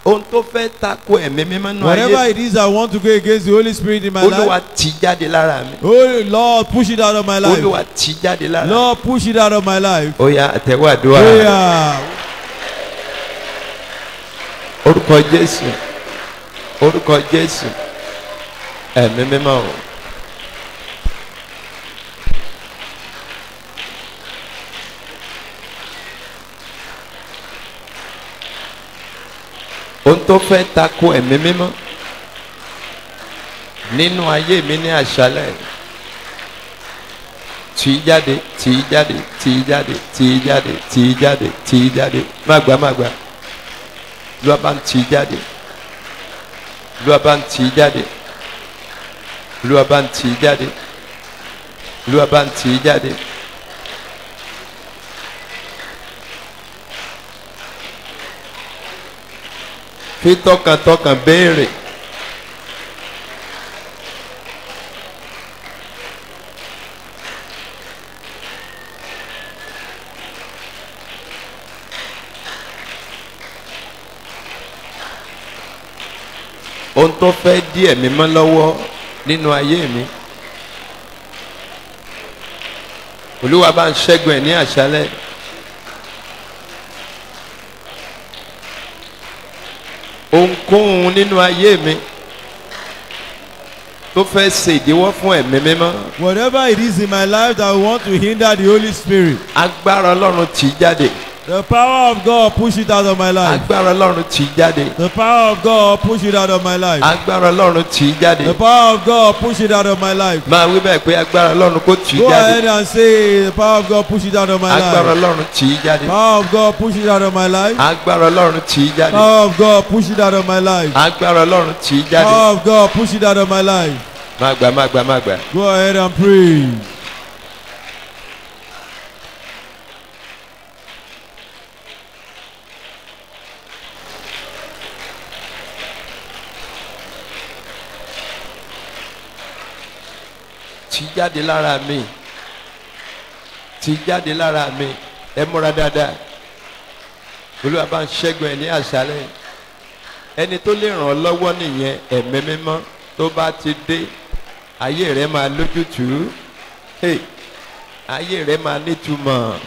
Ohun tó fẹ́ tako ẹ̀mí mímọ́ nínú ayé.
Whatever it is I want to go against the Holy Spirit in my life.
Olúwa tì jáde lára mi.
Oh Lord, push it out of my life.
Olúwa tì jáde lára mi.
Lord, push it out of my life.
Ó yá àtẹ̀wọ́ àdúrà.
Prayer.
Orúkọ Jésù, orúkọ Jésù, ẹ̀mí mímọ́ o. Ohun tó fẹ́ tako ẹ̀mí mímọ́ nínú ayé mi ní àṣálẹ́. Tì í jáde, tì í jáde, tì í jáde, tì í jáde, tì í jáde, tì í jáde. Má gbà, má gbà. Olúwa bá ń tì í jáde. Olúwa bá ń tì í jáde. Olúwa bá ń tì í jáde. Olúwa bá ń tì í jáde. Fi tọkàntọkàn béèrè. Ohun tó fẹ́ dí ẹ̀mí mọ́ lọ́wọ́ nínú ayé mi. Olúwa bá ń ṣẹ́gun ẹ̀ ní àṣálẹ́. Ohunkóhun nínú ayé mi tó fẹ́ ṣe ìdíwọ́ fún ẹ̀mí mímọ́.
Whatever it is in my life that want to hinder the Holy Spirit.
Agbára Ọlọ́run tì í jáde.
The power of God push it out of my life.
Agbára Ọlọ́run tì í jáde.
The power of God push it out of my life.
Agbára Ọlọ́run tì í jáde.
The power of God push it out of my life.
Máa wí bẹ́ẹ̀ pé agbára Ọlọ́run kó tì í jáde.
Go ahead and say the power of God push it out of my life.
Agbára Ọlọ́run tì í jáde.
Power of God push it out of my life.
Agbára Ọlọ́run tì í jáde.
Power of God push it out of my life.
Agbára Ọlọ́run tì í jáde.
Power of God push it out of my life.
Má gbà, má gbà, má gbà.
Go ahead and pray.
Tì jáde lára mi. Tì jáde lára mi. Ẹ múra dáadáa. Olúwa bá ń ṣẹ́gun ẹ̀ ní àṣálẹ́. Ẹni tó lè ràn ọ́ lọ́wọ́ nìyẹn ẹ̀mí mímọ́ tó bá ti dé. Ayé rẹ máa lójútùú. Ayé rẹ máa nítumọ̀.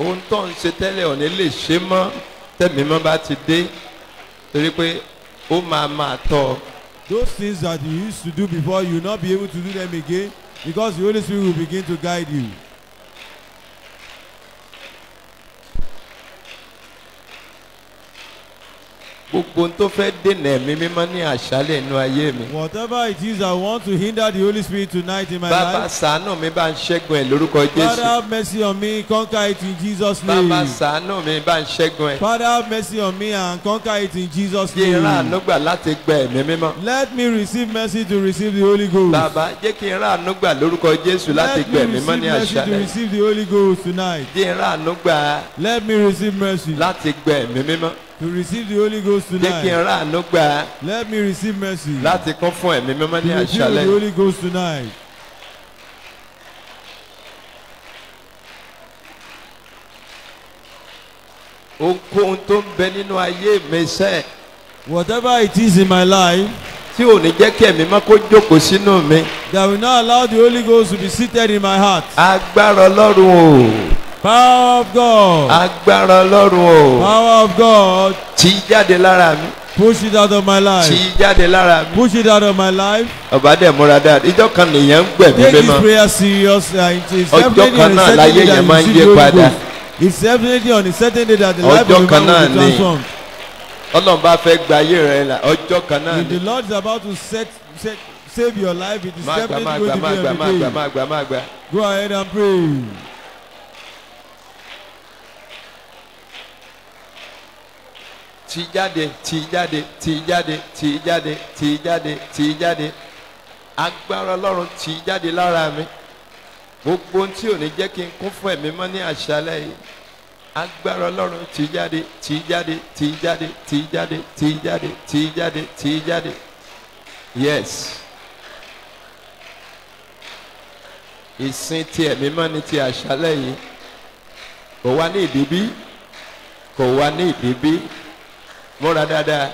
Ohun tó ń ṣe tẹ́lẹ̀ ò ní lè ṣe mọ́ tẹ̀mí mọ́ bá ti dé torí pé ó máa tọ́.
Those things that you used to do before, you will not be able to do them again because the Holy Spirit will begin to guide you.
Gbogbo ohun tó fẹ́ dènà ẹ̀mí mímọ́ ní àṣálẹ̀ inú ayé mi.
Whatever it is I want to hinder the Holy Spirit tonight in my
Bàbá
life.
ṣàánú mi bá ń ṣẹ́gun ẹ̀ lórúkọ Jésù.
Father have mercy on me, conquer it in Jesus' name.
Bàbá ṣàánú mi bá ń ṣẹ́gun ẹ̀.
Father have mercy on me and conquer it in Jesus'
Jẹ́ n rà
name.
àánú gbà láti gba ẹ̀mí mímọ́.
Let me receive mercy to receive the Holy Ghost.
Bàbá jẹ́ kí n rà àánú gbà lórúkọ Jésù láti
Let
gba
me
ẹ̀mí mímọ́ ní
receive mercy to
àṣálẹ̀.
receive the Holy Ghost tonight.
Jẹ́ n rà àánú gbà
Let me receive mercy
láti gba ẹ̀mí mímọ́.
to receive the Holy Ghost
Jẹ́ kí n
tonight.
rà àánú gbà
Let me receive mercy
láti kún fún ẹ̀mí mímọ́
to
ní
receive the
àṣálẹ̀.
Holy Ghost tonight.
Ohunkóhun tó ń bẹ nínú ayé mi sẹ́
Whatever it is in my life
tí ò ní jẹ́ kí ẹ̀mí mímọ́ kó jókòó sínú mi.
that will not allow the Holy Ghost to be seated in my heart.
Agbára Ọlọ́run o. Power of God.
Agbára Ọlọ́run o.
Power of God.
Tí jáde lára mi.
Push it out of my life.
Tí jáde lára mi.
Push it out of my life.
Ọba dẹ̀ múra dáadáa. Ìjọ kan nìyẹn ń gbẹ̀mí mímọ́.
Take this prayer serious.
Ọjọ́ kan náà láyé yẹn máa ń yé padà.
It's definitely on a certain day that the life of a man will be transformed.
Ọlọ́run bá fẹ́ gba ayé rẹ la ọjọ́ kan náà ni.
If the Lord is about to save your life, it is definitely going to be every day. Go ahead and pray.
Tí jáde, tí jáde, tí jáde, tí jáde, tí jáde, tí jáde. Agbára Ọlọ́run tí jáde lára mi. Gbogbo ohun tí ò ní jẹ́ kí n kún fún ẹ̀mí mọ́ ní àṣálẹ́ yìí. Agbára Ọlọ́run tí jáde, tí jáde, tí jáde, tí jáde, tí jáde, tí jáde, tí jáde. Yes. Ìsìn tí ẹ̀mí mọ́ ní ti àṣálẹ́ yìí. Kò wá ní ìdíbí. Kò wá ní ìdíbí. Múra dáadáa.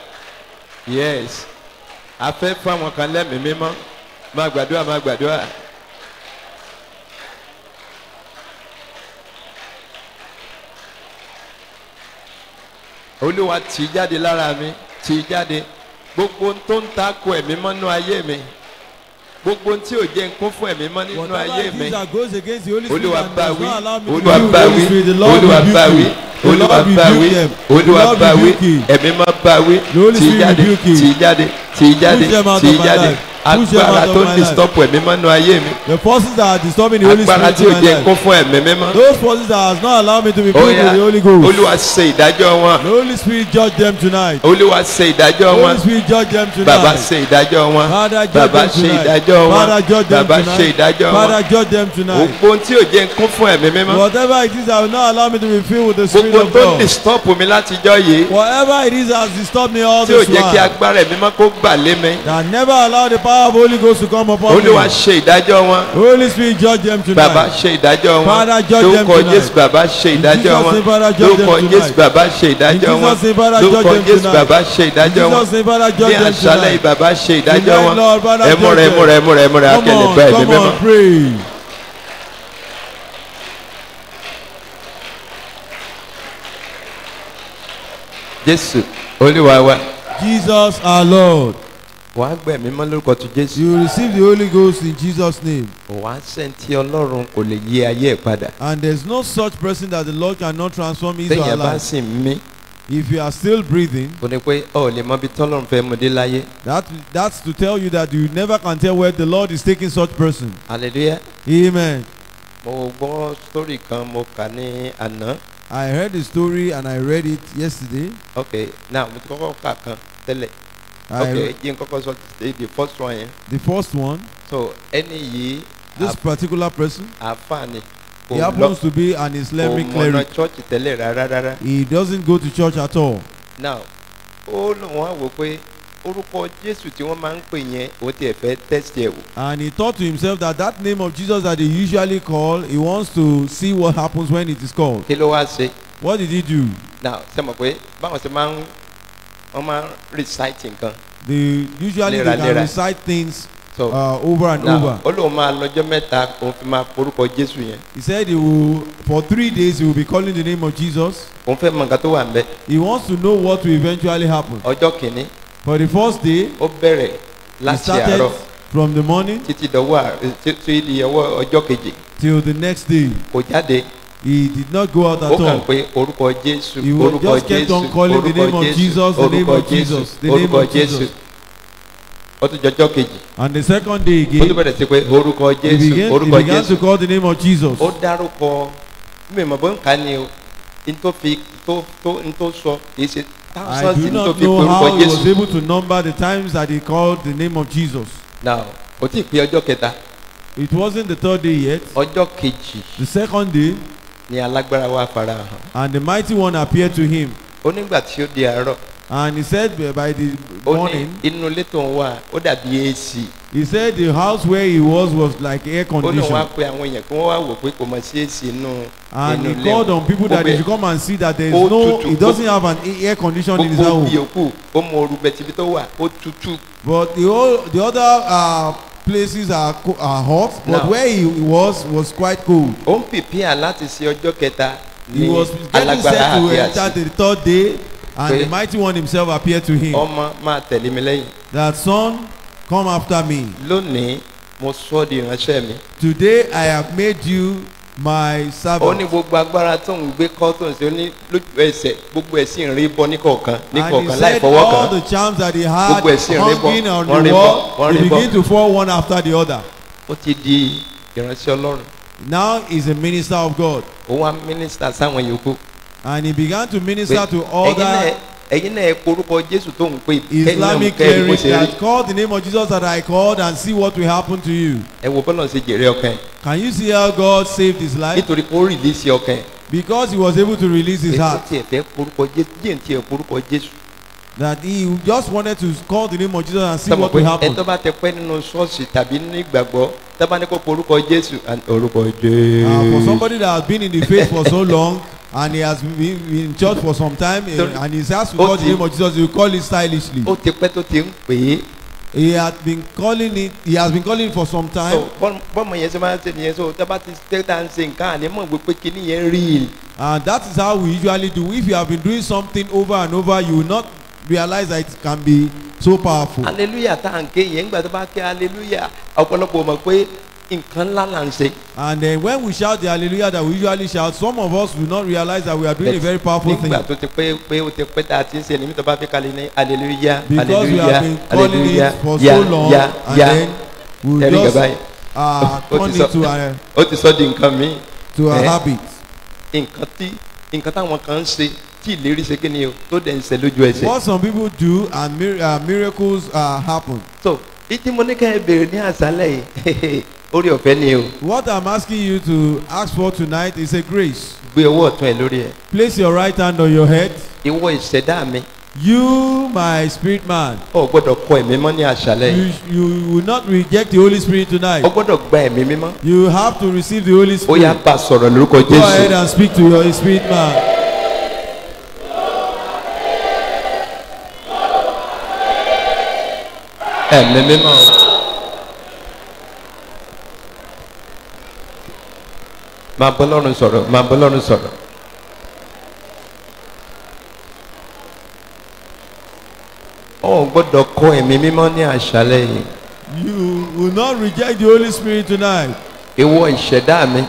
Yes. A fẹ́ fún àwọn kan lẹ́mìí mímọ́. Máa gbàdúrà, máa gbàdúrà. Olúwa tì jáde lára mi, tì jáde. Gbogbo tó ń takò ẹ̀mí mọ́ nínú ayé mi. Gbogbo tí ò jẹ́ nkún fún ẹ̀mí mọ́ nínú ayé mi. Olúwa bá wí, Olúwa bá wí, Olúwa bá wí, Olúwa bá wí, Olúwa bá wí, ẹ̀mí mọ́ bá wí, tì jáde, tì jáde, tì jáde, tì jáde. Agbára tó ń disturb ẹ̀mí mọ́ nínú ayé mi.
The forces that are disturbing the Holy Spirit.
Agbára tí ò jẹ́ nkún fún ẹ̀mí mímọ́.
Those forces that has not allowed me to be filled with the Holy Ghost.
Olúwa ṣe ìdájọ́ wọn.
The Holy Spirit judge them tonight.
Olúwa ṣe ìdájọ́ wọn.
Holy Spirit judge them tonight.
Bàbá ṣe ìdájọ́ wọn.
Father judge
Bàbá
them
ṣe
tonight.
ìdájọ́ wọn.
Father judge them
Bàbá
tonight.
ṣe ìdájọ́ wọn.
Father judge them tonight.
Gbogbo tí ò jẹ́ nkún fún ẹ̀mí mímọ́.
Whatever it is that will not allow me to be filled with the Spirit
Gbogbo
of
tó ń
God.
disturb mi látijọ́ yìí.
Whatever it is that has disturbed me all
Tí ò
this
jẹ́ kí
while.
agbára ẹ̀mí mímọ́ kó gbà lé mi.
That never allow the power of Holy Ghost to come upon me.
Olúwa ṣe ìdájọ́ wọn.
Holy Spirit judge them tonight.
Bàbá ṣe ìdájọ́ wọn.
Father judge them
Lórúkọ
tonight.
Jésù bàbá ṣe ìdájọ́
In
wọn.
Jesus' name, Father, judge them
Lórúkọ
tonight.
Jésù bàbá ṣe ìdájọ́
In
wọn.
Jesus' name, Father, judge
Lórúkọ
them
Jésù
tonight.
bàbá ṣe ìdájọ́
In
wọn.
Jesus' name, Father, judge
Ní
them
àṣálẹ́
tonight.
yìí bàbá ṣe ìdájọ́
Tonight,
wọn.
Lord, Father,
Ẹ múra, ẹ múra, ẹ múra, ẹ múra,
Come
akẹ́lẹ̀ bá ẹ̀mí
on,
mímọ́.
pray.
Jésù Olúwa wa.
Jesus our Lord.
Wàá gbẹ̀mí mọ́ lórúkọ ti Jésù.
You will receive the Holy Ghost in Jesus' name.
Wàá sẹ́ńtì Ọlọ́run kò lè yí ayé ẹ̀ padà.
And there's no such person that the Lord cannot transform his or her
Téèyàn bá
life.
sì ń mí.
If you are still breathing,
Kò ní pé ọ̀ lè mọ bí tọ́lọ́run fẹ́ mu dé láyé.
that's to tell you that you never can tell where the Lord is taking such person.
Hallelujah.
Amen.
Mo gbọ́ sítórì kan mo kà ní àná.
I heard the story and I read it yesterday.
Okay, now mo ti kọ́kọ́ kà kan tẹ́lẹ̀.
I-
Okay, yín kọ́kọ́ sọ the first one yẹn.
The first one,
So ẹni yìí
this particular person,
àfààní
he happens to be an Islamic
mọ̀nà
cleric.
church tẹ́lẹ̀ rárá rárá.
He doesn't go to church at all.
Now ó lóun á wò pé orúkọ Jésù tí wọ́n máa ń pè yẹn ó tiẹ̀ fẹ́ test ẹ̀ wò.
And he thought to himself that that name of Jesus that they usually call, he wants to see what happens when it is called.
Kí ló wá ṣe?
What did he do?
Now ṣe mọ̀ pé báwọn ṣe máa ń wọ́n máa ń recite nǹkan.
They usually
Lera,
they can
lera.
recite things
So
over and
now
over.
ó lóun máa lọ́jọ́ mẹ́ta òun fi máa porúkọ Jésù yẹn.
He said he will, for 3 days, he will be calling the name of Jesus.
Òun fẹ́ mọ nǹkan tó wà ń bẹ̀.
He wants to know what will eventually happen.
Ọjọ́ kìíní
For the first day,
ó bẹ̀rẹ̀
he
láti
started
àárọ̀
from the morning
títí dọ̀wọ́ tí di ọwọ́ ọjọ́ kejì
till the next day.
kò jáde.
He did not go out
Ó
at
kàn
all.
pé orúkọ Jésù
He
orúkọ
just kept on
Jésù
calling the name
orúkọ
of Jesus, the name
orúkọ
of Jesus, the
Jésù
name
orúkọ
of
Jésù.
Jesus.
Ó tún jọjọ́ kejì
And the second day
ó tún
again,
bẹ̀rẹ̀ sí pé orúkọ
he
Jésù
began
orúkọ
to
Jésù.
call the name of Jesus.
Ó dárúkọ mímọ̀ bó ń kà ní o n tó fi tó sọ kìí ṣe
I
thousands
do
n tó
not
fi pé
know how
orúkọ
he was
Jésù.
able to number the times that he called the name of Jesus.
Now kò tí ì pé ọjọ́ kẹta
It wasn't the third day yet.
ọjọ́ kejì
The second day,
ni alágbára wa fara hàn.
and the mighty one appeared to him.
Ó nígbà tí ó di àárọ̀
And he said by the
ó ní
morning,
inú ilé tó ń wà ó dàbí AC.
he said the house where he was like air
Ó ní wọ́n á
conditioned.
pe àwọn èèyàn kí wọ́n wá wò pé kò mọ̀ sí AC inú
And
inú
he
ilé
called
wọn.
on people that they should come and see that there is no, he doesn't have an air condition in his
Gbogbo
home.
bí yòókù ó mọ oru bẹ̀tìbí tó wà ó tutù.
But the other places are hot, but where he was quite cold.
Ó ń prepare láti ṣe ọjọ́ kẹta.
He was getting set to enter the third day, and the mighty one himself appeared to him.
Ọmọ máa tẹ̀lé mi lẹ́yìn.
That son, come after me.
Lónìí mo sọ di ìránṣẹ́ mi.
Today I have made you my servant.
Ó ní gbogbo agbára tó ń gbé kọ́ tó ń ṣe ó ní lójú ẹsẹ̀ gbogbo ẹ̀sìn rí bọ́ ní kọ̀ọ̀kan láì fọwọ́ kan.
All the charms that he had hanging on the wall, they begin to fall one after the other.
Ó ti di ìránṣẹ́ Ọlọ́run.
Now he's a minister of God.
Ó wá minister sáwọn yòókù.
And he began to minister to other
Islamic
clerics that called the name of Jesus that I called and see what will happen to you. Can you see how God saved his life? Because he was able to release his heart. That he just wanted to call the name of Jesus and see what will happen. For somebody that has been in the faith for so long, and he has been in church for some time, and he has to call the name of Jesus, he will call it stylishly. He has been calling it for some time. And that is how we usually do. If you have been doing something over and over, you will not realize that it can be so powerful.
Hallelujah.
And then when we shout the hallelujah that we usually shout, some of us will not realize that we are doing a very powerful thing. Because we have been calling it for so long, and then we will just turn it to a habit. What some people do, and miracles happen. So what I'm asking you to ask for tonight is a grace. Place your right hand on your head. You, my spirit man. You will not reject the Holy Spirit tonight. You have to receive the Holy Spirit. Go ahead and speak to your spirit man.
Máa bọ́ lọ́run sọ̀rọ̀, máa bọ́ lọ́run sọ̀rọ̀. Ó gbọ́dọ̀ kọ̀ ẹ̀mí mímọ́ ní àṣálẹ́ yìí.
You will not reject the Holy Spirit tonight.
Ìwọ ìṣẹ̀dá mi.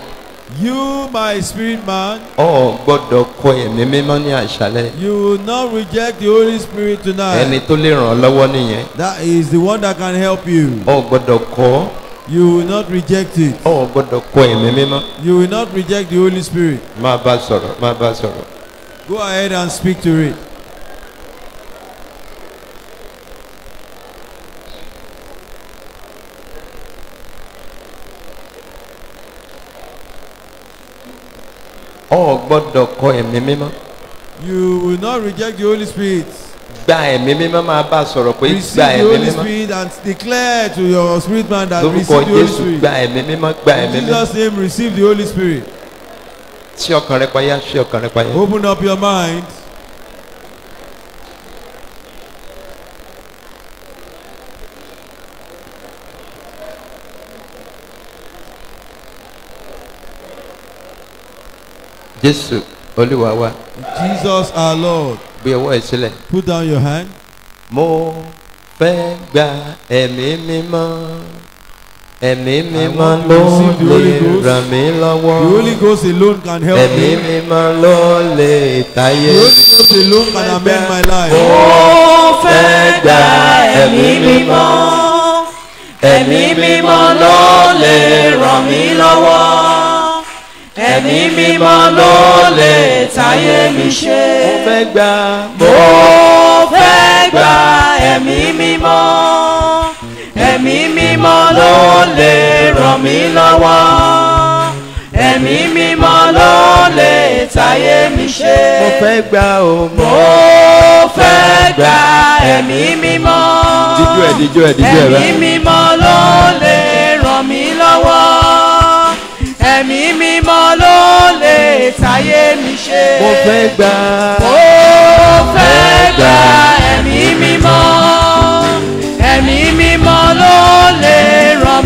You, my spirit man.
Ó gbọ́dọ̀ kọ̀ ẹ̀mí mímọ́ ní àṣálẹ́.
You will not reject the Holy Spirit tonight.
Ẹni tó lè ràn ọ́ lọ́wọ́ nìyẹn.
That is the one that can help you.
Ó gbọ́dọ̀ kọ̀.
You will not reject it.
Ó gbọ́dọ̀ kọ̀ ẹ̀mí mímọ́.
You will not reject the Holy Spirit.
Máa bá sọ̀rọ̀, máa bá sọ̀rọ̀.
Go ahead and speak to it.
Ó gbọ́dọ̀ kọ̀ ẹ̀mí mímọ́.
You will not reject the Holy Spirit.
Gba ẹ̀mí mímọ́, máa bá sọ̀rọ̀ pé gba ẹ̀mí mímọ́.
Receive the Holy Spirit and declare to your spirit man that receive the Holy Spirit.
Gba ẹ̀mí mímọ́, gba ẹ̀mí mímọ́.
In Jesus' name, receive the Holy Spirit.
Ṣí ọkàn rẹ payá, ṣí ọkàn rẹ payá.
Open up your mind.
Jésù Olúwa wa.
Jesus our Lord.
Gbé ọwọ́ ẹ sílẹ̀.
Put down your hand.
Mo fẹ́ gba ẹ̀mí mímọ́. Ẹ̀mí mímọ́ ló lè ràn mí lọ́wọ́.
The Holy Ghost alone can help me.
Ẹ̀mí mímọ́ ló lè táyé.
The Holy Ghost alone can amend my life.
Mo fẹ́ gba ẹ̀mí mímọ́. Ẹ̀mí mímọ́ ló lè ràn mí lọ́wọ́. Ẹ̀mí mímọ́ ló lè táyé mi ṣe.
Mo fẹ́ gba.
Mo fẹ́ gba ẹ̀mí mímọ́. Ẹ̀mí mímọ́ ló lè ràn mí lọ́wọ́. Ẹ̀mí mímọ́ ló lè táyé mi ṣe.
Mo fẹ́ gba o.
Mo fẹ́ gba ẹ̀mí mímọ́.
Díjú ẹ̀ rẹ.
Ẹ̀mí mímọ́ ló lè ràn mí lọ́wọ́. Ẹ̀mí mímọ́ ló lè táyé mi ṣe.
Mo fẹ́ gba.
Mo fẹ́ gba ẹ̀mí mímọ́. Ẹ̀mí mímọ́ ló lè ràn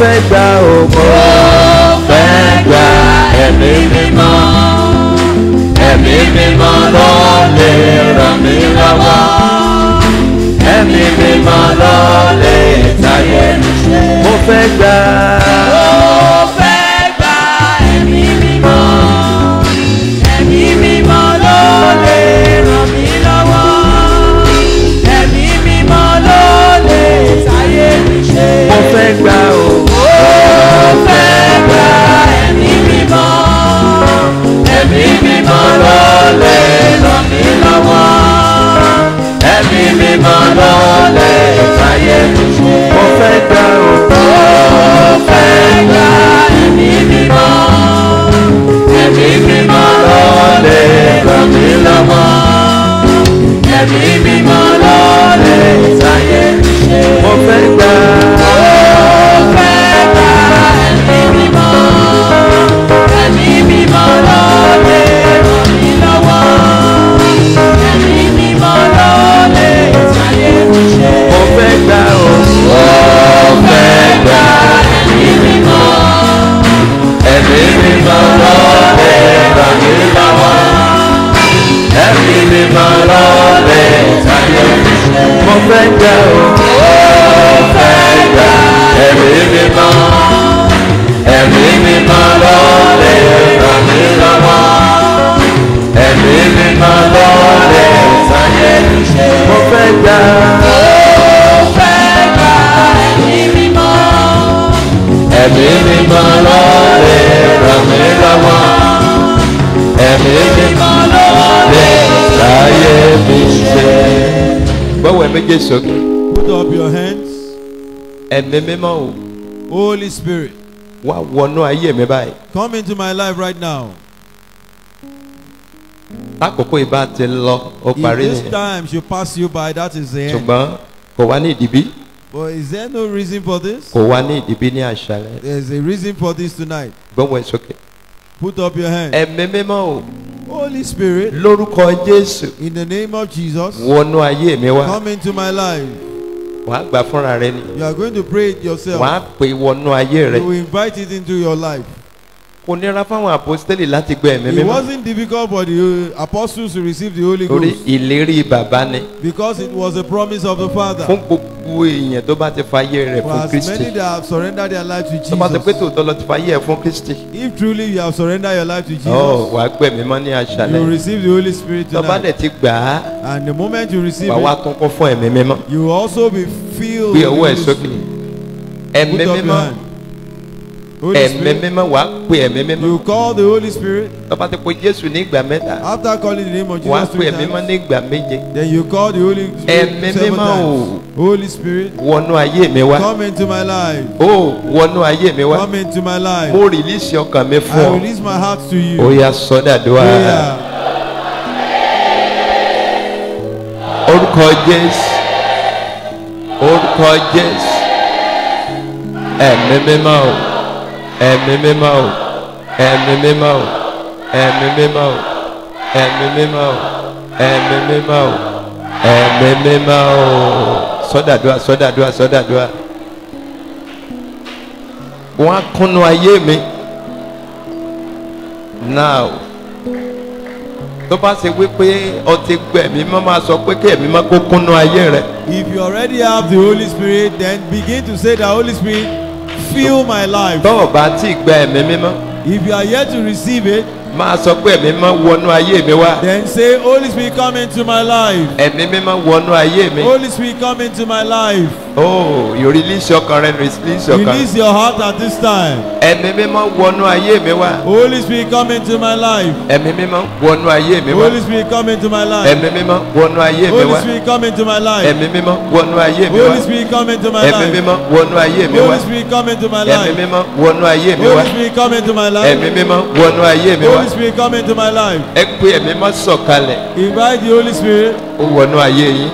fẹ́ gbà ó mo fẹ́ gbà ẹ̀mí mímọ́. Ẹ̀mí mímọ́ ló lè ràn mí lọ́wọ́. Ẹ̀mí mímọ́ ló lè táyé mi ṣe. Mo fẹ́ gbà. Mo fẹ́ gbà ẹ̀mí mímọ́. Ẹ̀mí mímọ́ ló lè ràn mí lọ́wọ́. Ẹ̀mí mímọ́ ló lè táyé mi ṣe. Mo fẹ́ gbà o. Mo fẹ́ gbà ẹ̀mí mímọ́. Ẹ̀mí mímọ́ ló lè ràn mí lọ́wọ́. Ẹ̀mí mímọ́ ló lè táyé mi ṣe. Mo fẹ́ gbà o. Mo fẹ́ gbà ẹ̀mí mímọ́. Ẹ̀mí mímọ́ ló lè ràn mí lọ́wọ́. Ẹ̀mí mímọ́ ló lè táyé mi ṣe. Mo fẹ́ gbà. Mo fẹ́ gbà ẹ̀mí mímọ́. Ẹ̀mí mímọ́ ló lè ràn mí lọ́wọ́. Ẹ̀mí mímọ́ ló lè táyé mi ṣe. Mo fẹ́ gbà o. Mo fẹ́ gbà ẹ̀mí mímọ́. Ẹ̀mí mímọ́ ló lè ràn mí lọ́wọ́. Ẹ̀mí mímọ́ ló lè táyé mi ṣe. Mo fẹ́ gbà o. Mo fẹ́ gbà ẹ̀mí mímọ́. Ẹ̀mí mímọ́ ló lè ràn mí lọ́wọ́. Ẹ̀mí mímọ́ ló lè táyé mi ṣe. Mo fẹ́ gbà. Mo fẹ́ gbà ẹ̀mí mímọ́. Ẹ̀mí mímọ́ ló lè ràn mí lọ́wọ́. Ẹ̀mí mímọ́ ló lè táyé mi ṣe. Gbọ́wọ́ ẹ méjèèjì sókè.
Put up your hands.
Ẹ̀mí mímọ́ o.
Holy Spirit.
Wá wọnú ayé mi báyìí.
Come into my life right now.
Lákòókò ìbá ti lọ, ó parí
If this
nìyẹn.
time should pass you by, that is the end.
Ṣùgbọ́n kò wá ní ìdìbí.
But is there no reason for this?
Kò wá ní ìdìbí ní àṣálẹ́.
There's a reason for this tonight.
Gbọ́wọ́ ẹ sókè.
Put up your hands.
Ẹ̀mí mímọ́ o.
Holy Spirit,
Lórúkọ Jésù.
in the name of Jesus,
Wọnú ayé mi wá.
come into my life.
Wàá gbà fúnra rẹ ni.
You are going to pray it yourself.
Wàá pè wọnú ayé rẹ.
You will invite it into your life.
Kò nira fáwọn àpọ́stélì láti gbé ẹ̀mí
It
mímọ́.
wasn't difficult for the apostles to receive the Holy
Torí
Ghost
ìlérí bàbá ni.
because it was a promise of the Father.
Fún gbogbo èèyàn tó bá ti fayé rẹ̀
For
fún
as many
Kristi.
that have surrendered their life to
Tó bá ti pé
Jesus,
tòótọ́ lọ ti fayé ẹ̀ fún Kristi.
if truly you have surrendered your life to
Ọ̀
Jesus,
wàá gbẹ̀mí mọ́ ní
you will
àṣálẹ́.
receive the Holy Spirit
Tó bá
tonight.
dẹ̀ ti gbà á,
And the moment you receive
wàá wá
it,
tún kún fún ẹ̀mí mímọ́.
you will also be filled
Gbé
with the
ọwọ́ ẹ̀
Holy
sókè.
Spirit.
Ẹ̀mí
Put up your
mímọ́.
hand. Holy
Ẹ̀mí
Spirit,
mímọ́ wàá pè ẹ̀mí mímọ́.
you call the Holy Spirit.
Tó bá ti pe Jésù ní ìgbà mẹ́ta,
After calling the name of
wàá
Jesus
pè
3
ẹ̀mí mímọ́
times,
ní ìgbà méje.
then you call the Holy
Ẹ̀mí
Spirit 7
mímọ́ o.
times. Holy Spirit,
Wọnú ayé mi wá.
come into my life.
Ó wọnú ayé mi wá.
Come into my life.
Mo rìlíìsì ọkàn mi fún
I
ọ.
release my heart to you.
Ó yá sọ́dàdúrà.
Prayer.
Orúkọ Jésù. Orúkọ Jésù. Ẹ̀mí mímọ́ o. Ẹ̀mí mímọ́ o. Ẹ̀mí mímọ́ o. Ẹ̀mí mímọ́ o. Ẹ̀mí mímọ́ o. Ẹ̀mí mímọ́ o. Ẹ̀mí mímọ́ o. Sọ́dàdúrà sọ́dàdúrà sọ́dàdúrà. Wọ́n á kúnnú ayé mi. Now. Tó bá ṣe wípé ọtí gbẹ̀mí mọ́ máa sọ pé kí ẹ̀mí mọ́ kó kúnnú ayé rẹ̀.
If you already have the Holy Spirit, then begin to say that Holy Spirit, fill my life.
Tó o bá tí gba ẹ̀mí mímọ́.
If you are yet to receive it,
máa sọ pé ẹ̀mí mímọ́ wọnú ayé mi wá.
then say, Holy Spirit, come into my life.
Ẹ̀mí mímọ́ wọnú ayé mi.
Holy Spirit, come into my life.
Oh, you release ọkàn rẹ, release ọkàn.
Release your heart at this time.
Ẹ̀mí mímọ́ wọnú ayé mi wá.
Holy Spirit, come into my life.
Ẹ̀mí mímọ́ wọnú ayé mi wá.
Holy Spirit, come into my life.
Ẹ̀mí mímọ́ wọnú ayé mi
Holy
wá.
Spirit, come into my life.
Ẹ̀mí mímọ́ wọnú ayé mi wá.
Holy Spirit, come into my
Ẹ̀mí
life.
mímọ́ wọnú ayé mi wá.
Holy Spirit, come into my
Ẹ̀mí
life.
mímọ́ wọnú ayé mi wá.
Holy Spirit, come into my life.
Ẹ̀mí mímọ́ wọnú ayé mi wá.
Holy Spirit, come into my life.
Ẹ pé ẹ̀mí mímọ́ sọ̀kalẹ̀.
Invite the Holy Spirit,
Ó wọnú ayé yín.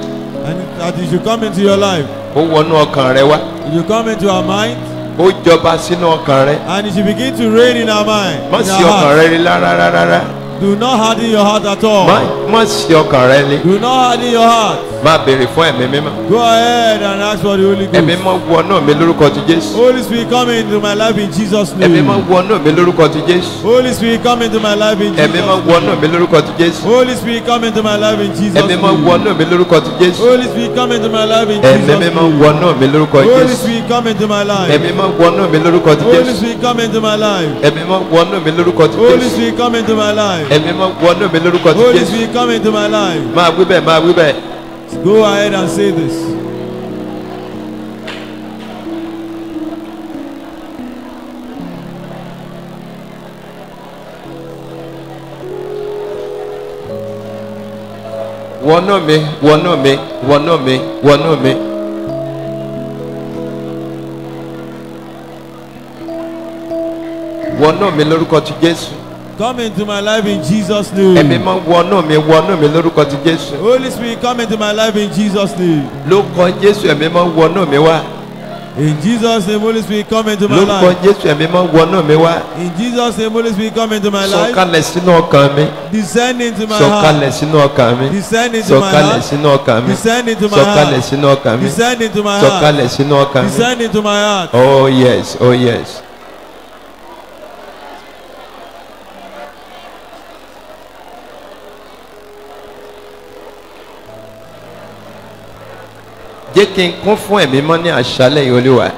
and that He should come into your life.
Ó wọnú ọkàn rẹ wá.
He should come into our mind,
Ó jọba sínú ọkàn rẹ.
and He should begin to reign in our mind.
Má
In
sí
our
ọkàn
heart.
rẹ rí rárá.
Do not harden your heart at all.
má ṣí ọkàn rẹ ní.
Do not harden your heart.
Má béèrè fún ẹ̀mí mímọ́.
Go ahead and ask for the Holy Ghost.
Ẹ̀mí mímọ́ wọnú mi lórúkọ ti Jésù.
Holy Spirit come into my life in Jesus' name.
Ẹ̀mí mímọ́ wọnú mi lórúkọ ti Jésù.
Holy Spirit come into my life in Jesus' name.
Ẹ̀mí mímọ́ wọnú mi lórúkọ ti Jésù.
Holy Spirit come into my life in Jesus' name.
Ẹ̀mí mímọ́ wọnú mi lórúkọ ti Jésù.
Holy Spirit come into my life in Jesus' name.
Ẹ̀mí mímọ́ wọnú mi lórúkọ Jésù.
Holy Spirit come into my life.
Ẹ̀mí mímọ́ wọnú mi lórúkọ ti Jésù.
Holy Spirit come into my life.
Ẹ̀mí mímọ́ wọnú mi lórúkọ ti
Holy
Jésù.
Spirit come into my life.
Ẹ̀mí mímọ́ wọnú mi lórúkọ ti
Holy
Jésù.
Spirit come into my life.
Máa wí bẹ́ẹ̀, máa wí bẹ́ẹ̀.
Go ahead and say this.
Wọnú mi, wọnú mi, wọnú mi, wọnú mi. Wọnú mi lórúkọ ti Jésù.
Come into my life in Jesus' name.
Ẹ̀mí mímọ́ wọnú mi lórúkọ ti Jésù.
Holy Spirit come into my life in Jesus' name.
Lórúkọ Jésù ẹ̀mí mímọ́ wọnú mi wá.
In Jesus' name, Holy Spirit come into my
Lórúkọ
life.
Jésù ẹ̀mí mímọ́ wọnú mi wá.
In Jesus' name, Holy Spirit come into my life.
Sọ̀kalẹ̀ sínú ọkàn mi.
Descend into my
Sọ̀kalẹ̀
heart.
sínú ọkàn mi.
Descend into my
Sọ̀kalẹ̀
heart.
sínú ọkàn mi.
Descend into my
Sọ̀kalẹ̀
heart.
sínú ọkàn mi.
Descend into my heart.
Sọ̀kalẹ̀ sínú ọkàn mi.
Descend into my heart.
Oh yes, oh yes. Jẹ́ kí n kún fún ẹ̀mí mọ́ ní àṣálẹ̀ yìí Olúwa.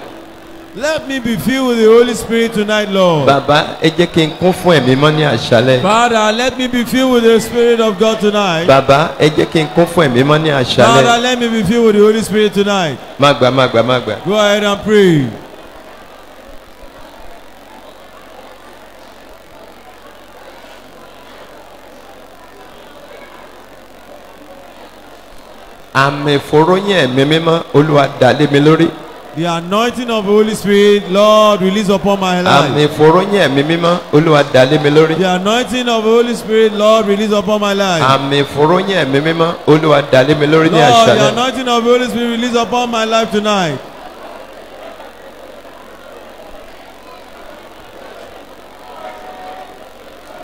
Let me be filled with the Holy Spirit tonight, Lord.
Bàbá ẹ jẹ́ kí n kún fún ẹ̀mí mọ́ ní àṣálẹ̀.
Father, let me be filled with the Spirit of God tonight.
Bàbá ẹ jẹ́ kí n kún fún ẹ̀mí mọ́ ní àṣálẹ̀.
Father, let me be filled with the Holy Spirit tonight.
Má gbà, má gbà, má gbà.
Go ahead and pray.
Àmì ìfòròyìn ẹ̀mí mímọ́ Olúwa dà lé mi lórí.
The anointing of the Holy Spirit, Lord, release upon my life.
Àmì ìfòròyìn ẹ̀mí mímọ́ Olúwa dà lé mi lórí.
The anointing of the Holy Spirit, Lord, release upon my life.
Àmì ìfòròyìn ẹ̀mí mímọ́ Olúwa dà lé mi lórí ní
Lord, the
àṣálẹ̀.
anointing of the Holy Spirit, release upon my life tonight.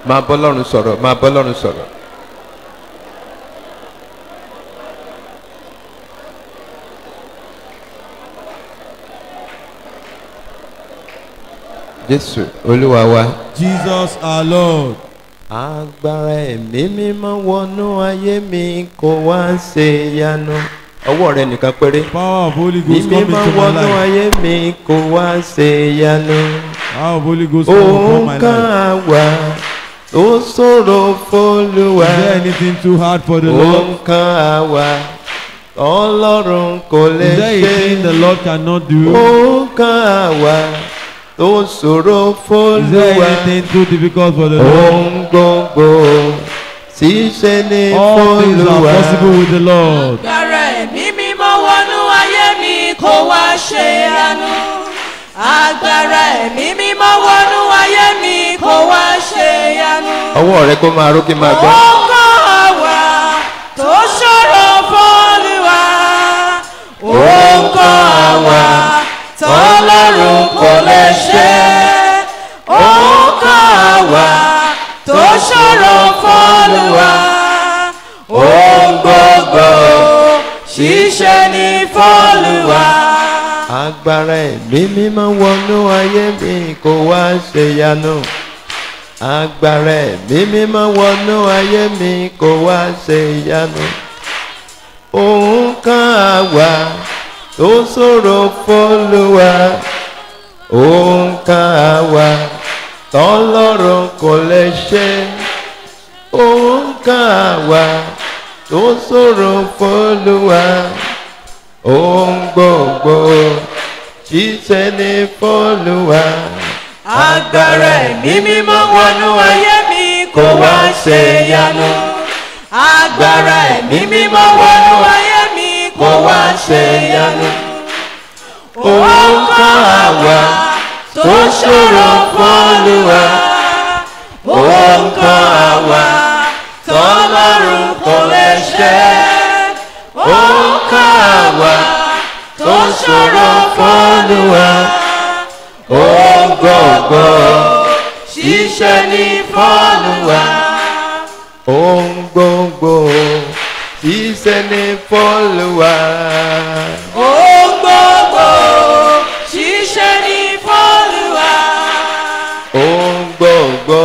Máa bọ́ Ọlọ́run sọ̀rọ̀, máa bọ́ Ọlọ́run sọ̀rọ̀. Jésù Olúwa wa.
Jesus our Lord.
Agbára ẹ̀mí mímọ́ wọnú ayé mi kó wá ṣe ìyanu. Ọwọ́ rẹ nìkan péré.
Power of Holy Ghost come into my life.
Mímọ́ wọnú ayé mi kó wá ṣe ìyanu.
Power of Holy Ghost come upon my life.
Òun kàn wá tó ṣòro f'Olúwa.
Is there anything too hard for the Lord?
Òun kàn wá Ọlọ́run kò lè ṣe.
Is there anything the Lord cannot do?
Òun kàn wá tó ṣòro f'Olúwa.
Is there anything too difficult for the Lord?
Ohun gbogbo ṣíṣe ní
All things are
f'Olúwa.
possible with the Lord.
Agbára ẹ̀mí mímọ́ wọnú ayé mi kó wá ṣe ìyanu. Agbára ẹ̀mí mímọ́ wọnú ayé mi kó wá ṣe ìyanu.
Ọwọ́ rẹ kó máa rókè máa gbọ́.
Ó kàn wá tó ṣòro f'Olúwa. Ó kàn wá tọ́lọ́run kò lè ṣe. Ó kàn wá tó ṣòro f'Olúwa. Ohun gbogbo ṣíṣe ní f'Olúwa.
Agbára ẹ̀mí mímọ́ wọnú ayé mi kó wá ṣe ìyanu. Agbára ẹ̀mí mímọ́ wọnú ayé mi kó wá ṣe ìyanu. Òun kàn wá tó ṣòro f'Olúwa. Òun kàn wá tọ́lọ́run kò lè ṣe. Òun kàn wá tó ṣòro f'Olúwa. Ohun gbogbo ṣíṣe ní f'Olúwa.
Agbára ẹ̀mí mímọ́ wọnú ayé mi kó wá ṣe ìyanu. Agbára ẹ̀mí mímọ́ wọnú ayé mi kó wá ṣe ìyanu. Òun kàn wá tó ṣòro f'Olúwa. Òun kàn wá tọ́lọ́run kò lè ṣe. Òun kàn wá tó ṣòro f'Olúwa. Ohun gbogbo ṣíṣe ní f'Olúwa.
ohun gbogbo ṣiṣẹ́ ní f'Olúwa.
Ohun gbogbo ṣiṣẹ́ ní f'Olúwa.
Ohun gbogbo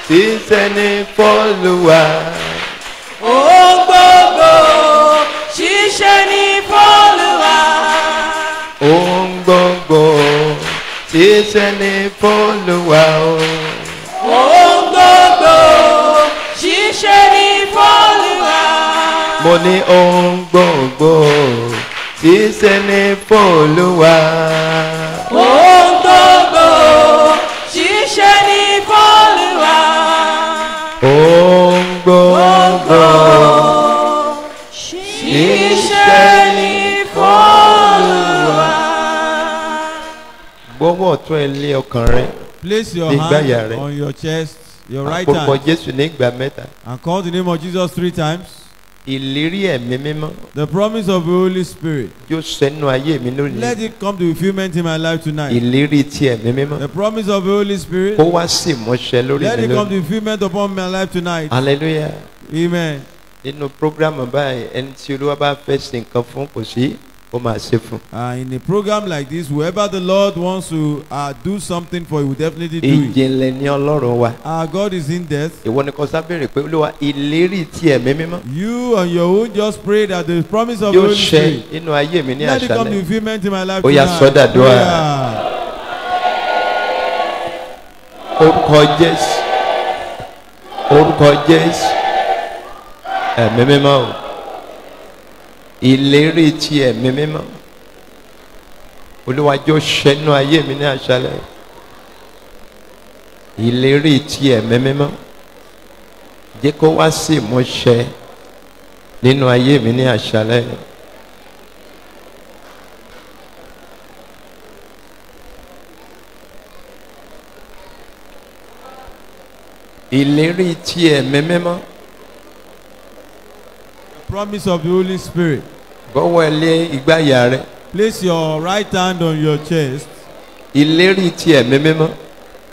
ṣiṣẹ́ ní f'Olúwa.
Ohun gbogbo ṣiṣẹ́ ní f'Olúwa.
Ohun gbogbo ṣiṣẹ́ ní f'Olúwa.
Ohun gbogbo ṣiṣẹ́ ní f'Olúwa.
Mo ní ohun gbogbo ṣiṣẹ́ ní f'Olúwa.
Ohun gbogbo ṣiṣẹ́ ní f'Olúwa.
Ohun gbogbo
ṣiṣẹ́ ní f'Olúwa.
Gbọ́wọ́ ọ̀tún ẹ lé ọkàn rẹ.
Place your hand on your chest, your right hand.
Àpòpọ̀ Jésù ní ìgbà mẹ́ta.
And call the name of Jesus 3 times.
Ìlérí ẹ̀mí mímọ́.
The promise of the Holy Spirit.
Yóò ṣẹ nínú ayé mi lónìí.
Let it come to fulfillment in my life tonight.
Ìlérí ti ẹ̀mí mímọ́.
The promise of the Holy Spirit.
Kó wá sí ìmúṣẹ lórí mi lónìí.
Let it come to fulfillment upon my life tonight.
Hallelujah.
Amen.
Nínú program báyìí ẹni tí Olúwa bá fẹ́ ṣe nǹkan fún kò sí ó máa ṣe fún.
In a program like this, whoever the Lord wants to do something for, He will definitely do it.
Ìjìnlẹ̀ ni Ọlọ́run wa.
Our God is in death.
Ìwọ ni kò sábẹ̀rẹ̀ pé Olúwa ìlérí ti ẹ̀mí mímọ́.
You on your own just pray that the promise of the Holy Spirit.
Yóò ṣẹ nínú ayé mi ní àṣálẹ́.
Let it come to fulfillment in my life
tonight. Ó yá sọ́dà dùà. Orúkọ Jésù. Orúkọ Jésù. Ẹ̀mí mímọ́ o. Ìlérí ti ẹ̀mí mímọ́. Olúwa jọ̀ọ́ ṣẹ nínú ayé mi ní àṣálẹ́. Ìlérí ti ẹ̀mí mímọ́. Jẹ́ kó wá sí ìmúṣẹ nínú ayé mi ní àṣálẹ́. Ìlérí ti ẹ̀mí mímọ́.
Promise of the Holy Spirit.
Bọ́wọ́ ẹ lé ìgbàyà rẹ.
Place your right hand on your chest.
Ìlérí ti ẹ̀mí mímọ́.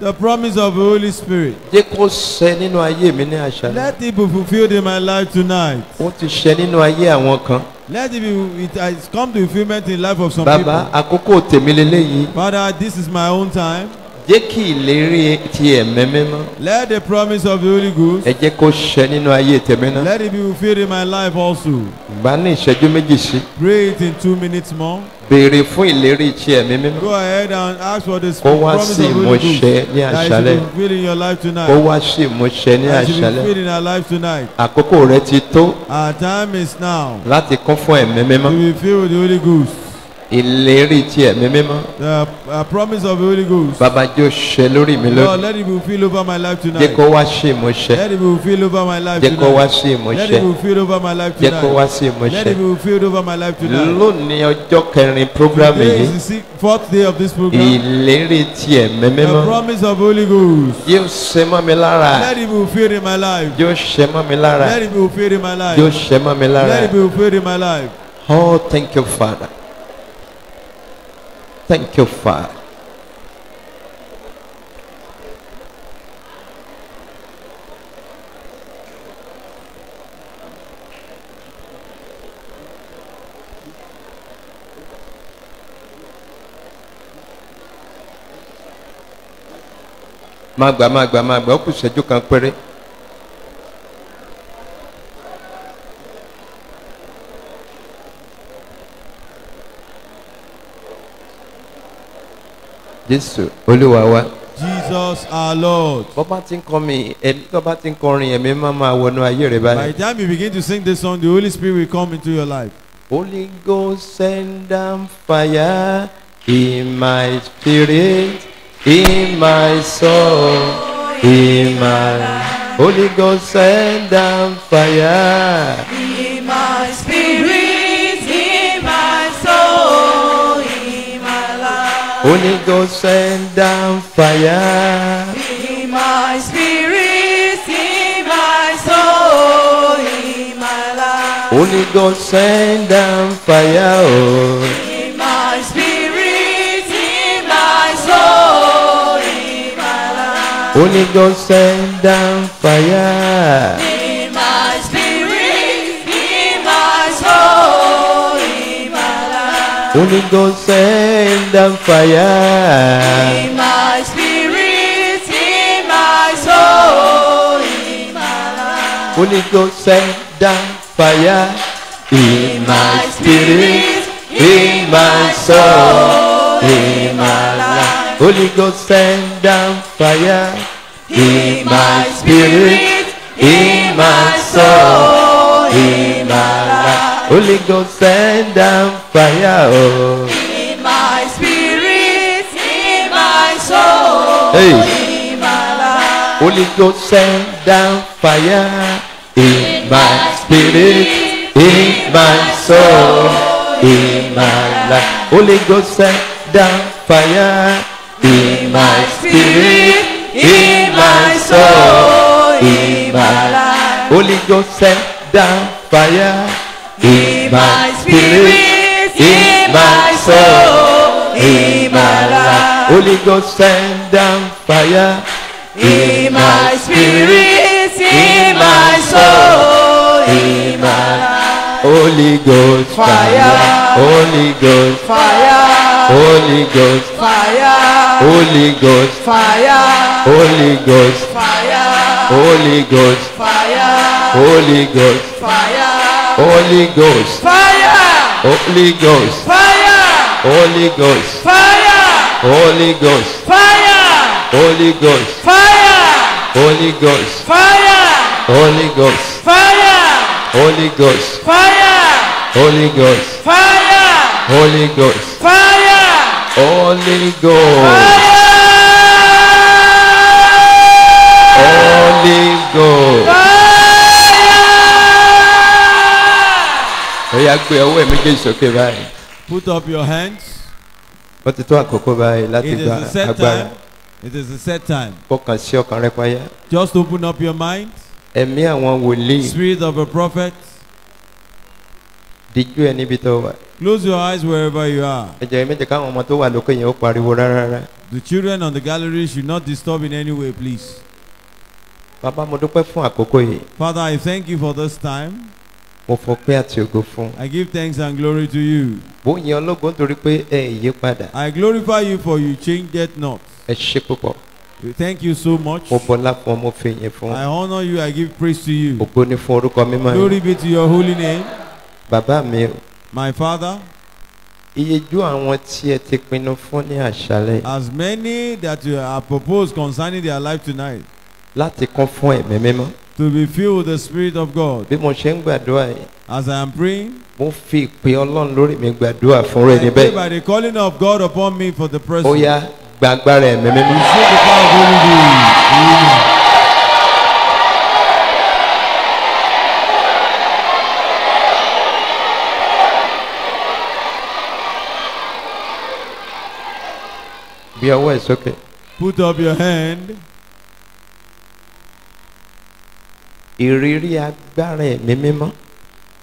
The promise of the Holy Spirit.
Jẹ́ kó ṣẹ nínú ayé mi ní àṣálẹ́.
Let it be fulfilled in my life tonight.
Ó ti ṣẹ nínú ayé àwọn kan.
Let it be. It has come to fulfillment in the life of some
Baba,
people.
àkókò tèmi lélẹ́yìí.
Father, this is my own time.
Jẹ́ kí ìlérí ti ẹ̀mí mímọ́.
Let the promise of the Holy Ghost.
Ẹ jẹ́ kó ṣẹ nínú ayé tèmi náà.
Let it be fulfilled in my life also.
Gbà ní ìṣẹ́jú méjì sí.
Pray it in 2 minutes more.
Béèrè fún ìlérí ti ẹ̀mí mímọ́.
Go ahead and ask for this
Kó wá
promise of
sí
the Holy Ghost.
ìmúṣẹ ní
That
àṣálẹ́.
it should be fulfilled in your life tonight.
Kó wá sí ìmúṣẹ ní
That it should be
àṣálẹ́.
fulfilled in our life tonight.
Àkókò rẹ ti tó.
Our time is now
Láti kún fún ẹ̀mí mímọ́.
to be filled with the Holy Ghost.
Ìlérí ti ẹ̀mí mímọ́.
The promise of the Holy Ghost.
Bàbá jọ̀ọ́ ṣẹ lórí mi
Lord,
lónìí.
let it be fulfilled over my life
Jẹ́
tonight.
kó wá sí ìmúṣẹ.
Let it be fulfilled over my life
Jẹ́ kó wá
tonight.
sí
Let
ìmúṣẹ.
it be fulfilled over my life
Jẹ́ kó wá
tonight.
sí
Let
ìmúṣẹ.
it be fulfilled over my life tonight.
Lónìí ọjọ́ kẹrin program
Today
yìí.
is the 4th day of this program.
Ìlérí ti ẹ̀mí
The
mímọ́.
promise of Holy Ghost.
Yóò ṣẹ mọ́ mi lára.
Let it be fulfilled in my life.
Yóò ṣẹ mọ́ mi lára.
Let it be fulfilled in my life.
Yóò ṣẹ mọ́ mi lára.
Let it be fulfilled in my life.
Oh, thank you, Father. Thank you, Father. Má gbà, ó kù ìṣẹ́jú kan péré. Jésù Olúwa wa.
Jesus our Lord.
Bó bá ti ń kọ́ mi, tó bá ti ń kọrin ẹ̀mí máa wọnú ayé rẹ báyìí.
By the time you begin to sing this song, the Holy Spirit will come into your life.
Holy Ghost send down fire in my spirit, in my soul, in my life. Holy Ghost send down fire
In my spirit, in my soul, in my life.
Holy Ghost send down fire
In my spirit, in my soul, in my life.
Holy Ghost send down fire oh.
In my spirit, in my soul, in my life.
Holy Ghost send down fire Holy Ghost send down fire.
In my spirit, in my soul, in my life.
Holy Ghost send down fire. In my spirit, in my soul, in my life. Holy Ghost send down fire. In my spirit, in my soul, in my life. Holy Ghost send down fire. Oh.
In my spirit, in my soul,
Hey.
in my life.
Holy Ghost send down fire. In my spirit, in my soul, in my life. Holy Ghost send down fire. In my spirit, in my soul, in my life. Holy Ghost send down fire. In my spirit, in my soul, in my life. Holy Ghost send down fire.
In my spirit, in my soul, in my life.
Holy Ghost fire. Holy Ghost
Fire,
Holy Ghost
fire,
Holy Ghost
fire,
Holy Ghost
fire,
Holy Ghost
fire,
Holy Ghost
fire,
Holy Ghost
fire,
Holy Ghost
fire,
Holy Ghost
fire,
Holy Ghost
fire,
Holy Ghost
fire,
Holy Ghost
fire,
Holy Ghost
fire,
Holy Ghost
fire,
Holy Ghost
fire,
Holy Ghost
fire,
Holy Ghost
fire,
Holy Ghost. Ó yá gbé ọwọ́ ẹ̀ méjèèjì sókè báyìí.
Put up your hands.
Ó ti tó àkókò báyìí láti
It is
gba
the set
agbára.
time. It is the set time.
Fọkàn sí ọkàn rẹ payá.
Just open up your mind.
Ẹ̀mí àwọn wòlíì.
Spirit of a prophet.
Díjú ẹ níbi tó wà.
Close your eyes wherever you are.
Ẹ jẹ́ méjì káwọn ọmọ tó wà lókè yẹn ó pariwo rárá.
The children on the gallery should not disturb in any way, please.
Bàbá mo dúpẹ́ fún àkókò yìí.
Father, I thank you for this time.
Mo fọpẹ́ àti ògo fún.
I give thanks and glory to you.
Bó yin ológun nítorí pé ẹ yí padà.
I glorify you for you changed it not.
Ẹ ṣé púpọ̀.
Thank you so much.
Mo bọlá fún ọ, mo fi yìn fún.
I honor you. I give praise to you.
Ògo ni fún orúkọ mímọ́ yìí.
Glory be to your holy name.
Bàbá mi o.
My Father,
Iyejú àwọn tí ẹ ti pinnu fún ní àṣálẹ́.
as many that you have proposed concerning their life tonight,
Láti kún fún ẹ̀mí mímọ́.
to be filled with the Spirit of God.
Bí mo ṣe ń gbàdúrà yìí.
As I am praying,
Mo fi ìpè Ọlọ́run lórí mi gbàdúrà fún rẹ
I pray
níbẹ̀.
by the calling of God upon me for the
Ó
present.
yá gba agbára ẹ̀mí mímọ́.
Receive the power of Holy Ghost. Amen.
Bí ọwọ́ ẹ̀ sókè.
Put up your hand.
Ìrírí agbára ẹ̀mí mímọ́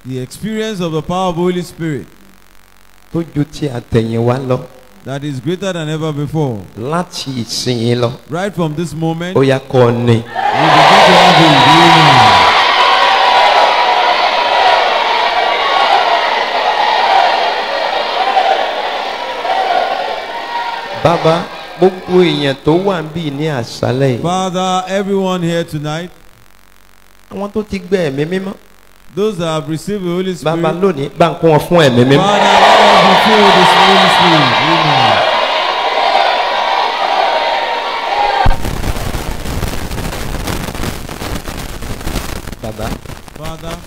The experience of the power of Holy Spirit
tó ju ti àtẹ̀yìnwá lọ
that is greater than ever before.
láti ìsinyìí lọ.
Right from this moment,
Ó yá kọ́ ọ ní.
we begin to have it. Amen.
Bàbá gbogbo èèyàn tó wà níbí ní àṣálẹ́ yìí.
Father, everyone here tonight,
Àwọn tó ti gbẹ ẹ̀mí mímọ́.
those that have received the Holy Spirit,
Bàbá lónìí bá ń kún wọn fún ẹ̀mí mímọ́.
Father, let us be filled with this Holy Spirit. Amen.
Bàbá
Father,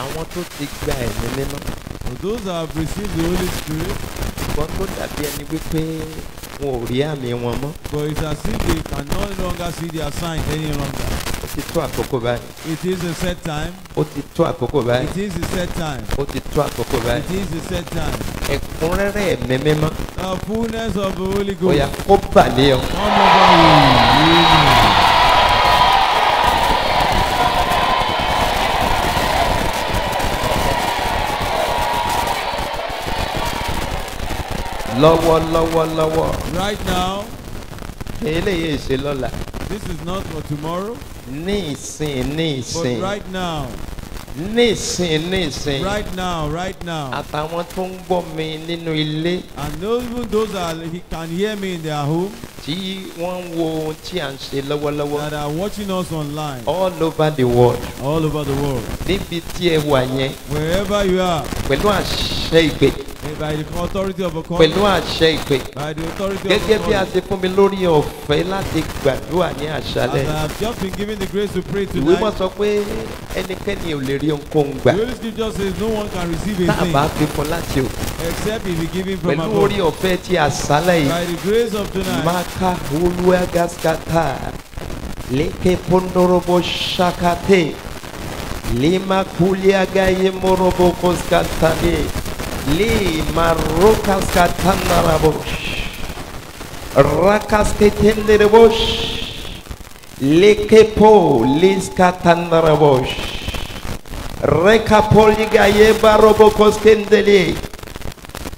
àwọn tó ti gba ẹ̀mí mímọ́.
for those that have received the Holy Spirit,
Ṣùgbọ́n tó dàbí ẹni wípé wọn ò rí àmì wọn mọ́.
but it's as if they can no longer see their sign any longer.
Ó ti tó àkókò báyìí.
It is a set time.
Ó ti tó àkókò báyìí.
It is a set time.
Ó ti tó àkókò
It
báyìí.
is a set time.
Ẹ̀kúnrẹ́rẹ́ ẹ̀mí mímọ́.
The fullness of the Holy
Ó yá
Ghost
kó bà lé ọ.
come over you. Amen.
Lọ́wọ́lọ́wọ́lọ́wọ́.
Right now,
Eléyìí ṣe lọ́la.
this is not for tomorrow,
Ní ìsìn ní
but
ìsìn.
right now, Nísìn.
Right now.
Àtàwọn tó ń gbọ́ mi nínú ilé.
And even those that can hear me in their home.
Tí wọ́n ń wo ohun tí à ń ṣe lọ́wọ́lọ́wọ́.
That are watching us online.
All over the world.
All over the world.
Níbi tí ẹ wà yẹn.
Wherever you are.
Pẹ̀lú àṣẹ ìpè.
By the authority of a call.
Pẹ̀lú àṣẹ ìpè.
By the authority of a call.
Gẹ́gẹ́ bí a ṣe fún mi lórí ọ̀fẹ́ láti gbàdúrà ní àṣálẹ́.
As I have just been given the grace to pray tonight.
Ìwé mọ̀ sọ pé ẹnikẹ́ni ò lè rí ohunkóhun gbà.
The Holy Scripture says no one can receive a thing.
Tá a bá fi fún láti o.
Except if he given from above.
Pẹ̀lú orí ọ̀fẹ́ tí àṣálẹ́ yìí.
By the grace of tonight.
Maka huluagaskata. Leke pondorobo shakate. Lima kuliagaye morobo koskatane. Li marokas katanarabosh. Rakas ketenderebosh. Lekepo lis katanarabosh. Rekapoligaye barobokos kendele.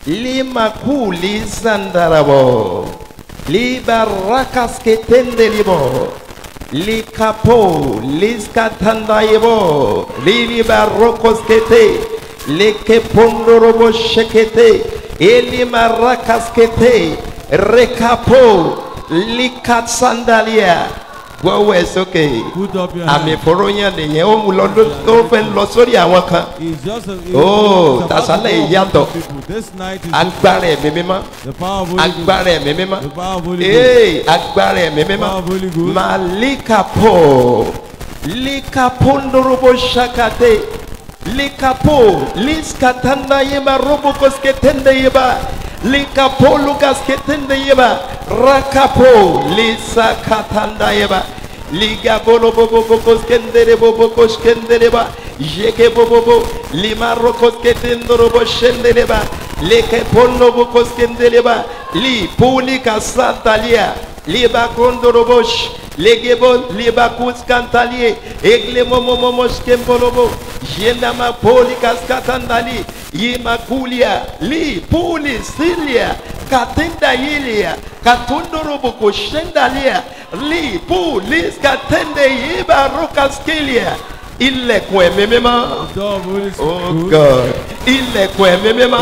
Lima kuli zandarabo. Li barakas ketendelibo. Li kapo lis katandayebo. Li barokos kete. Leke pondorobo shekete, eli marakaskete, rekapo, likat sandalia. Gbọ́wọ́ ẹ sókè.
Put up your hand.
Àmì ìfòròyìn nìyẹn ó mú lọ tó fẹ́ lọ sórí àwọn kan. Oh, tàṣálẹ̀ ìyàtọ̀. Agbára ẹ̀mí mímọ́. Agbára ẹ̀mí mímọ́. Ee, agbára ẹ̀mí mímọ́. Malikapo, likapondorobo shakate. Likapo, liskatanda yeba robokos ketende yeba. Likapo lukas ketende yeba. Rakapo, lisa katanda yeba. Liga bolo bobo bokos kendere bobo kos kendereba. Jeke bobo lima rokos ketendorobo shendereba. Leke pondo bokos kendereba. Li pulika santalia. Liba kondorobosh. Legebo libakus kantalie. Egle momomomos kembolobo. Jenama polikas katandali. Yimakulia. Li puli silia. Katenda yilia. Katundorobo koshendalia. Li pulis katende yiba rokaskelia. Ilẹ̀kùn ẹ̀mí mímọ́. Oh God. Ilẹ̀kùn ẹ̀mí mímọ́.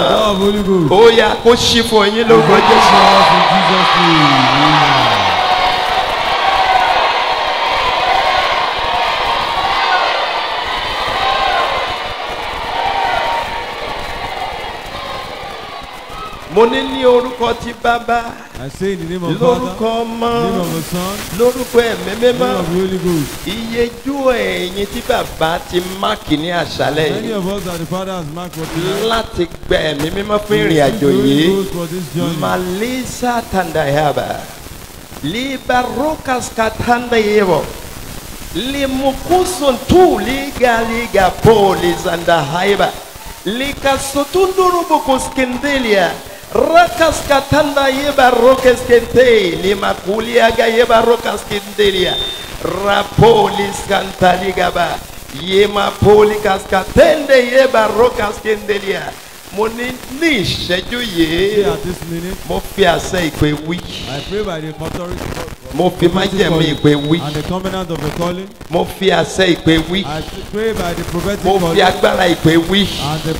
Ó yá kó ṣí fún yín lórúkọ Jésù. Mo ní ní orúkọ ti Bàbá.
I say in the name of
lórúkọ
Father,
Ọmọ,
name of the Son,
lórúkọ Ẹ̀mí
name
Mímọ́.
of the Holy Ghost.
Iyejú ẹ̀yin tí Bàbá ti máàkì ní àṣálẹ́
Many
yìí
of us that the Father has marked for tonight.
láti gba Ẹ̀mí Mímọ́ fún ìrìn àjò
The Holy
yìí.
Ghost for this journey.
Malisa tandayaba. Libarokas katandayebo. Limukusun tu liga polis andahaiba. Lika sotundurubukos kendelia. Rakas katanda yeba rokes kente. Limakulia gayeba rokas kendelia. Rapolis kantaligaba. Yema polikas katende yeba rokas kendelia. Mo ní ìṣẹ́jú yìí.
At this minute,
Mo fi àṣẹ ìpè wí.
I pray by the authority
Mo fi májẹ̀mú ìpè wí.
and the covenant of the calling.
Mo fi àṣẹ ìpè wí.
I pray by the prophetic
Mo fi
calling
agbára ìpè wí.
and the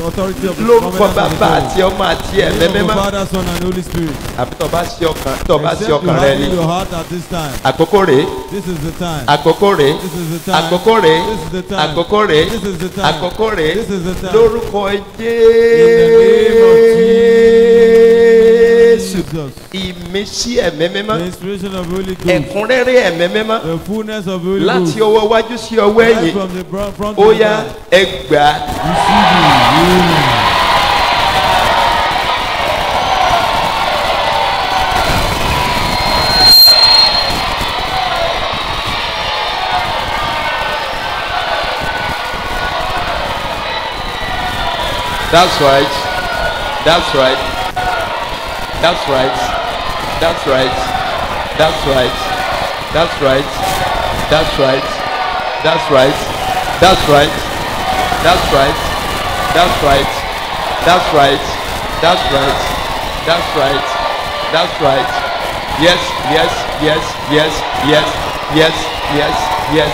authority of the
Lórúkọ
covenant of the
Bàbá
calling.
àti Ọmọ àti
In the
Ẹ̀mí
name of the
Mímọ́.
Father, Son, and Holy Spirit.
Àbí tó bá sí
Except you
ọkàn rẹ
have
ni.
in your heart at this time.
Àkókò rèé.
This is the time.
Àkókò rèé.
This is the time.
Àkókò rèé.
This is the time.
Àkókò rèé.
This is the time.
Àkókò rèé.
This is the time.
Lórúkọ
In
Jésù.
Jesus.
Ìmísí Ẹ̀mí Mímọ́.
The inspiration of Holy Ghost.
Ẹ̀kúnrẹ́rẹ́ Ẹ̀mí Mímọ́.
The fullness of Holy
Láti
Ghost.
ọwọ́ wájú sí ọwọ́
Right
ẹ̀yìn.
from the front
Ó
to the
yá
back.
ẹ gbà á.
Receive it. Amen.
That's right. That's right. That's right. That's right. That's right. That's right. That's right. That's right. That's right. That's right. That's right. That's right. That's right. That's right. That's right. Yes, yes, yes, yes, yes, yes, yes, yes,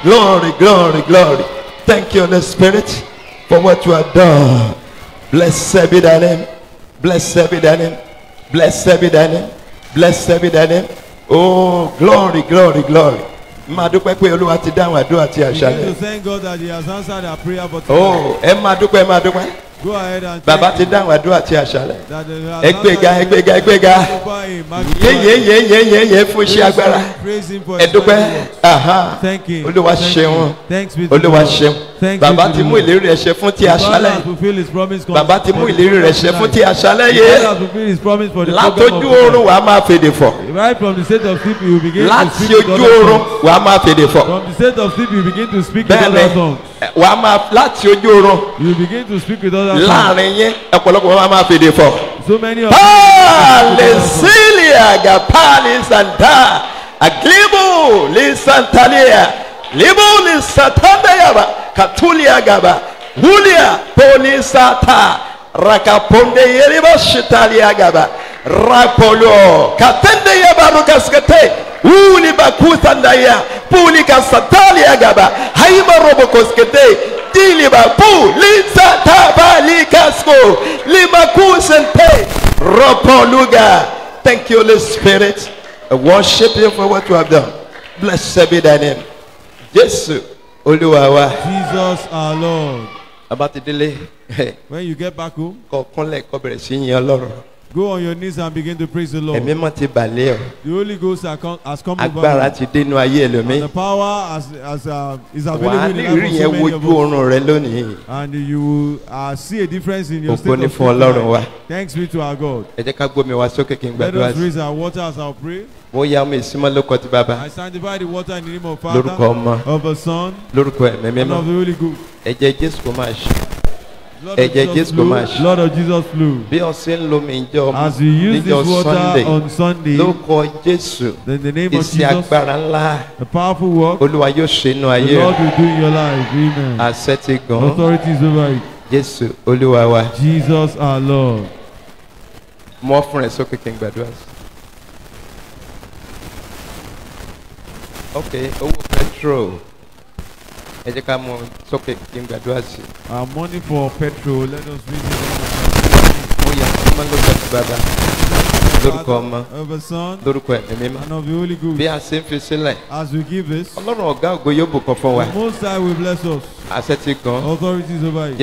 Glory, glory, glory. Thank you, Holy Spirit, for what you have done. Blessed be thy name. Blessed be thy name. Blessed be thy name. Blessed be thy name. Oh, glory, glory, glory.
Begin to thank God that He has answered our prayer for today.
Oh,
Go ahead and
Baba ti dáhùn àdúrà tí a ṣàlẹ̀. Ẹgbẹ́ga. Yé fún iṣẹ́ agbára. Ẹdúpẹ́. Olúwa ṣeun. Olúwa ṣeun. Bàbá ti mú ìlérí rẹ̀ ṣẹ fún ti aṣálẹ̀. Bàbá ti mú ìlérí rẹ̀ ṣẹ fún ti aṣálẹ̀ yé. Látojú oorun wàá máa fèdè fọ̀.
Right from the state of sleep you begin to speak.
Láti ojú oorun wàá máa fèdè fọ̀.
From the state of sleep you begin to speak with other tongues.
Wàá máa láti ojú oorun.
You begin to speak with other tongues.
Láàrin yín ọ̀pọ̀lọpọ̀ wàá máa fèdè fọ̀.
So many of
Palesilia Gapali Santa Aglibo Lisantalia Libo Lisatandayaba Katulia Gaba Hulia Polisata Rakaponde Yeriba Shitalia Gaba Rapolo Katende Yabarukaskate Uli Bakutandaya Pulika Satalia Gaba Haima Robokoskate Diliba Pu Lisata Balikasko Limakusente Ropoluga. Thank you, Holy Spirit. I worship you for what you have done. Blessed be thy name. Jesus, Oluwawa.
Jesus our Lord.
About the delay.
When you get back home,
go
on your knees and begin to praise the Lord.
The
Holy Ghost has come over you. And the power is available in the life of so many of us. And you will see a difference in your state of faith. Thanks be to our God. Let us raise our water as our prayer. I sanctify the water in the name of Father, of the Son, and of the Holy Ghost. Lord of Jesus flow. As we use this water on Sunday, in the name of Jesus, the powerful work the Lord will do in your life. Amen. Authority is over it. Jesus our Lord.
More friends, okay, King Badwas. Okay, petrol.
Our money for petrol, let us read it. Of the Son, and of the Holy Ghost. As we give this, the Most High will bless us. Authorities over it.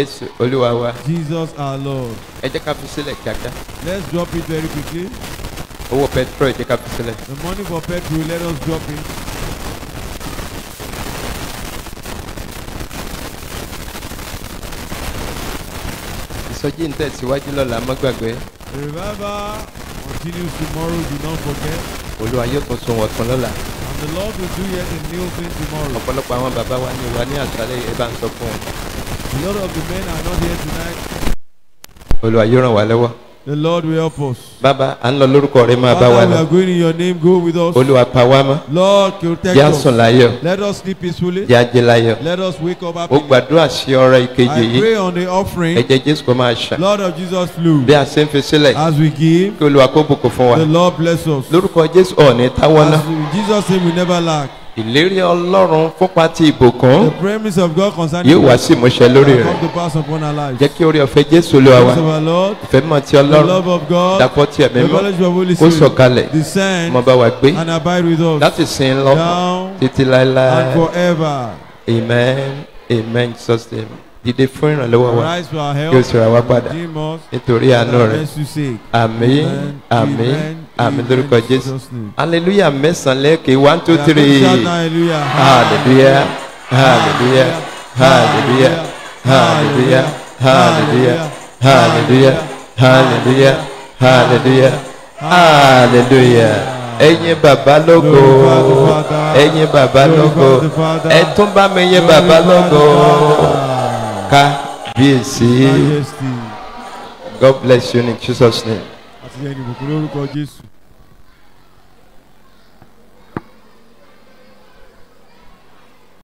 Jesus our Lord. Let's drop it very quickly. The money for petrol, let us drop it.
The
revival continues tomorrow, do not forget. And the Lord will do yet a new thing tomorrow. A lot of the men are not here tonight. The Lord will help us. Father, we are going in your name. Go with us. Lord, protect us. Let us sleep peacefully. Let us wake up happy. I pray on the offering. Lord of Jesus flow. As we give, the Lord bless us. As in Jesus' name we never lack. The promise of God concerning us will come to pass upon our lives. The grace of our Lord, the love of God, the knowledge of Holy Spirit, descend and abide with us now and forever.
Amen. Amen. Jesus' name.
Rise for our help. Redeem us.
Amen. Amen. Amen. Hallelujah. 1, 2, 3. Hallelujah. Hallelujah. Hallelujah. Hallelujah. Hallelujah. Hallelujah. Hallelujah. Hallelujah. Hallelujah. Ẹ̀yin bàbá lógo. Ẹ̀yin bàbá lógo. Ẹ tún bá mi yìn bàbá lógo. Kábíyèsí. God bless you in Jesus' name.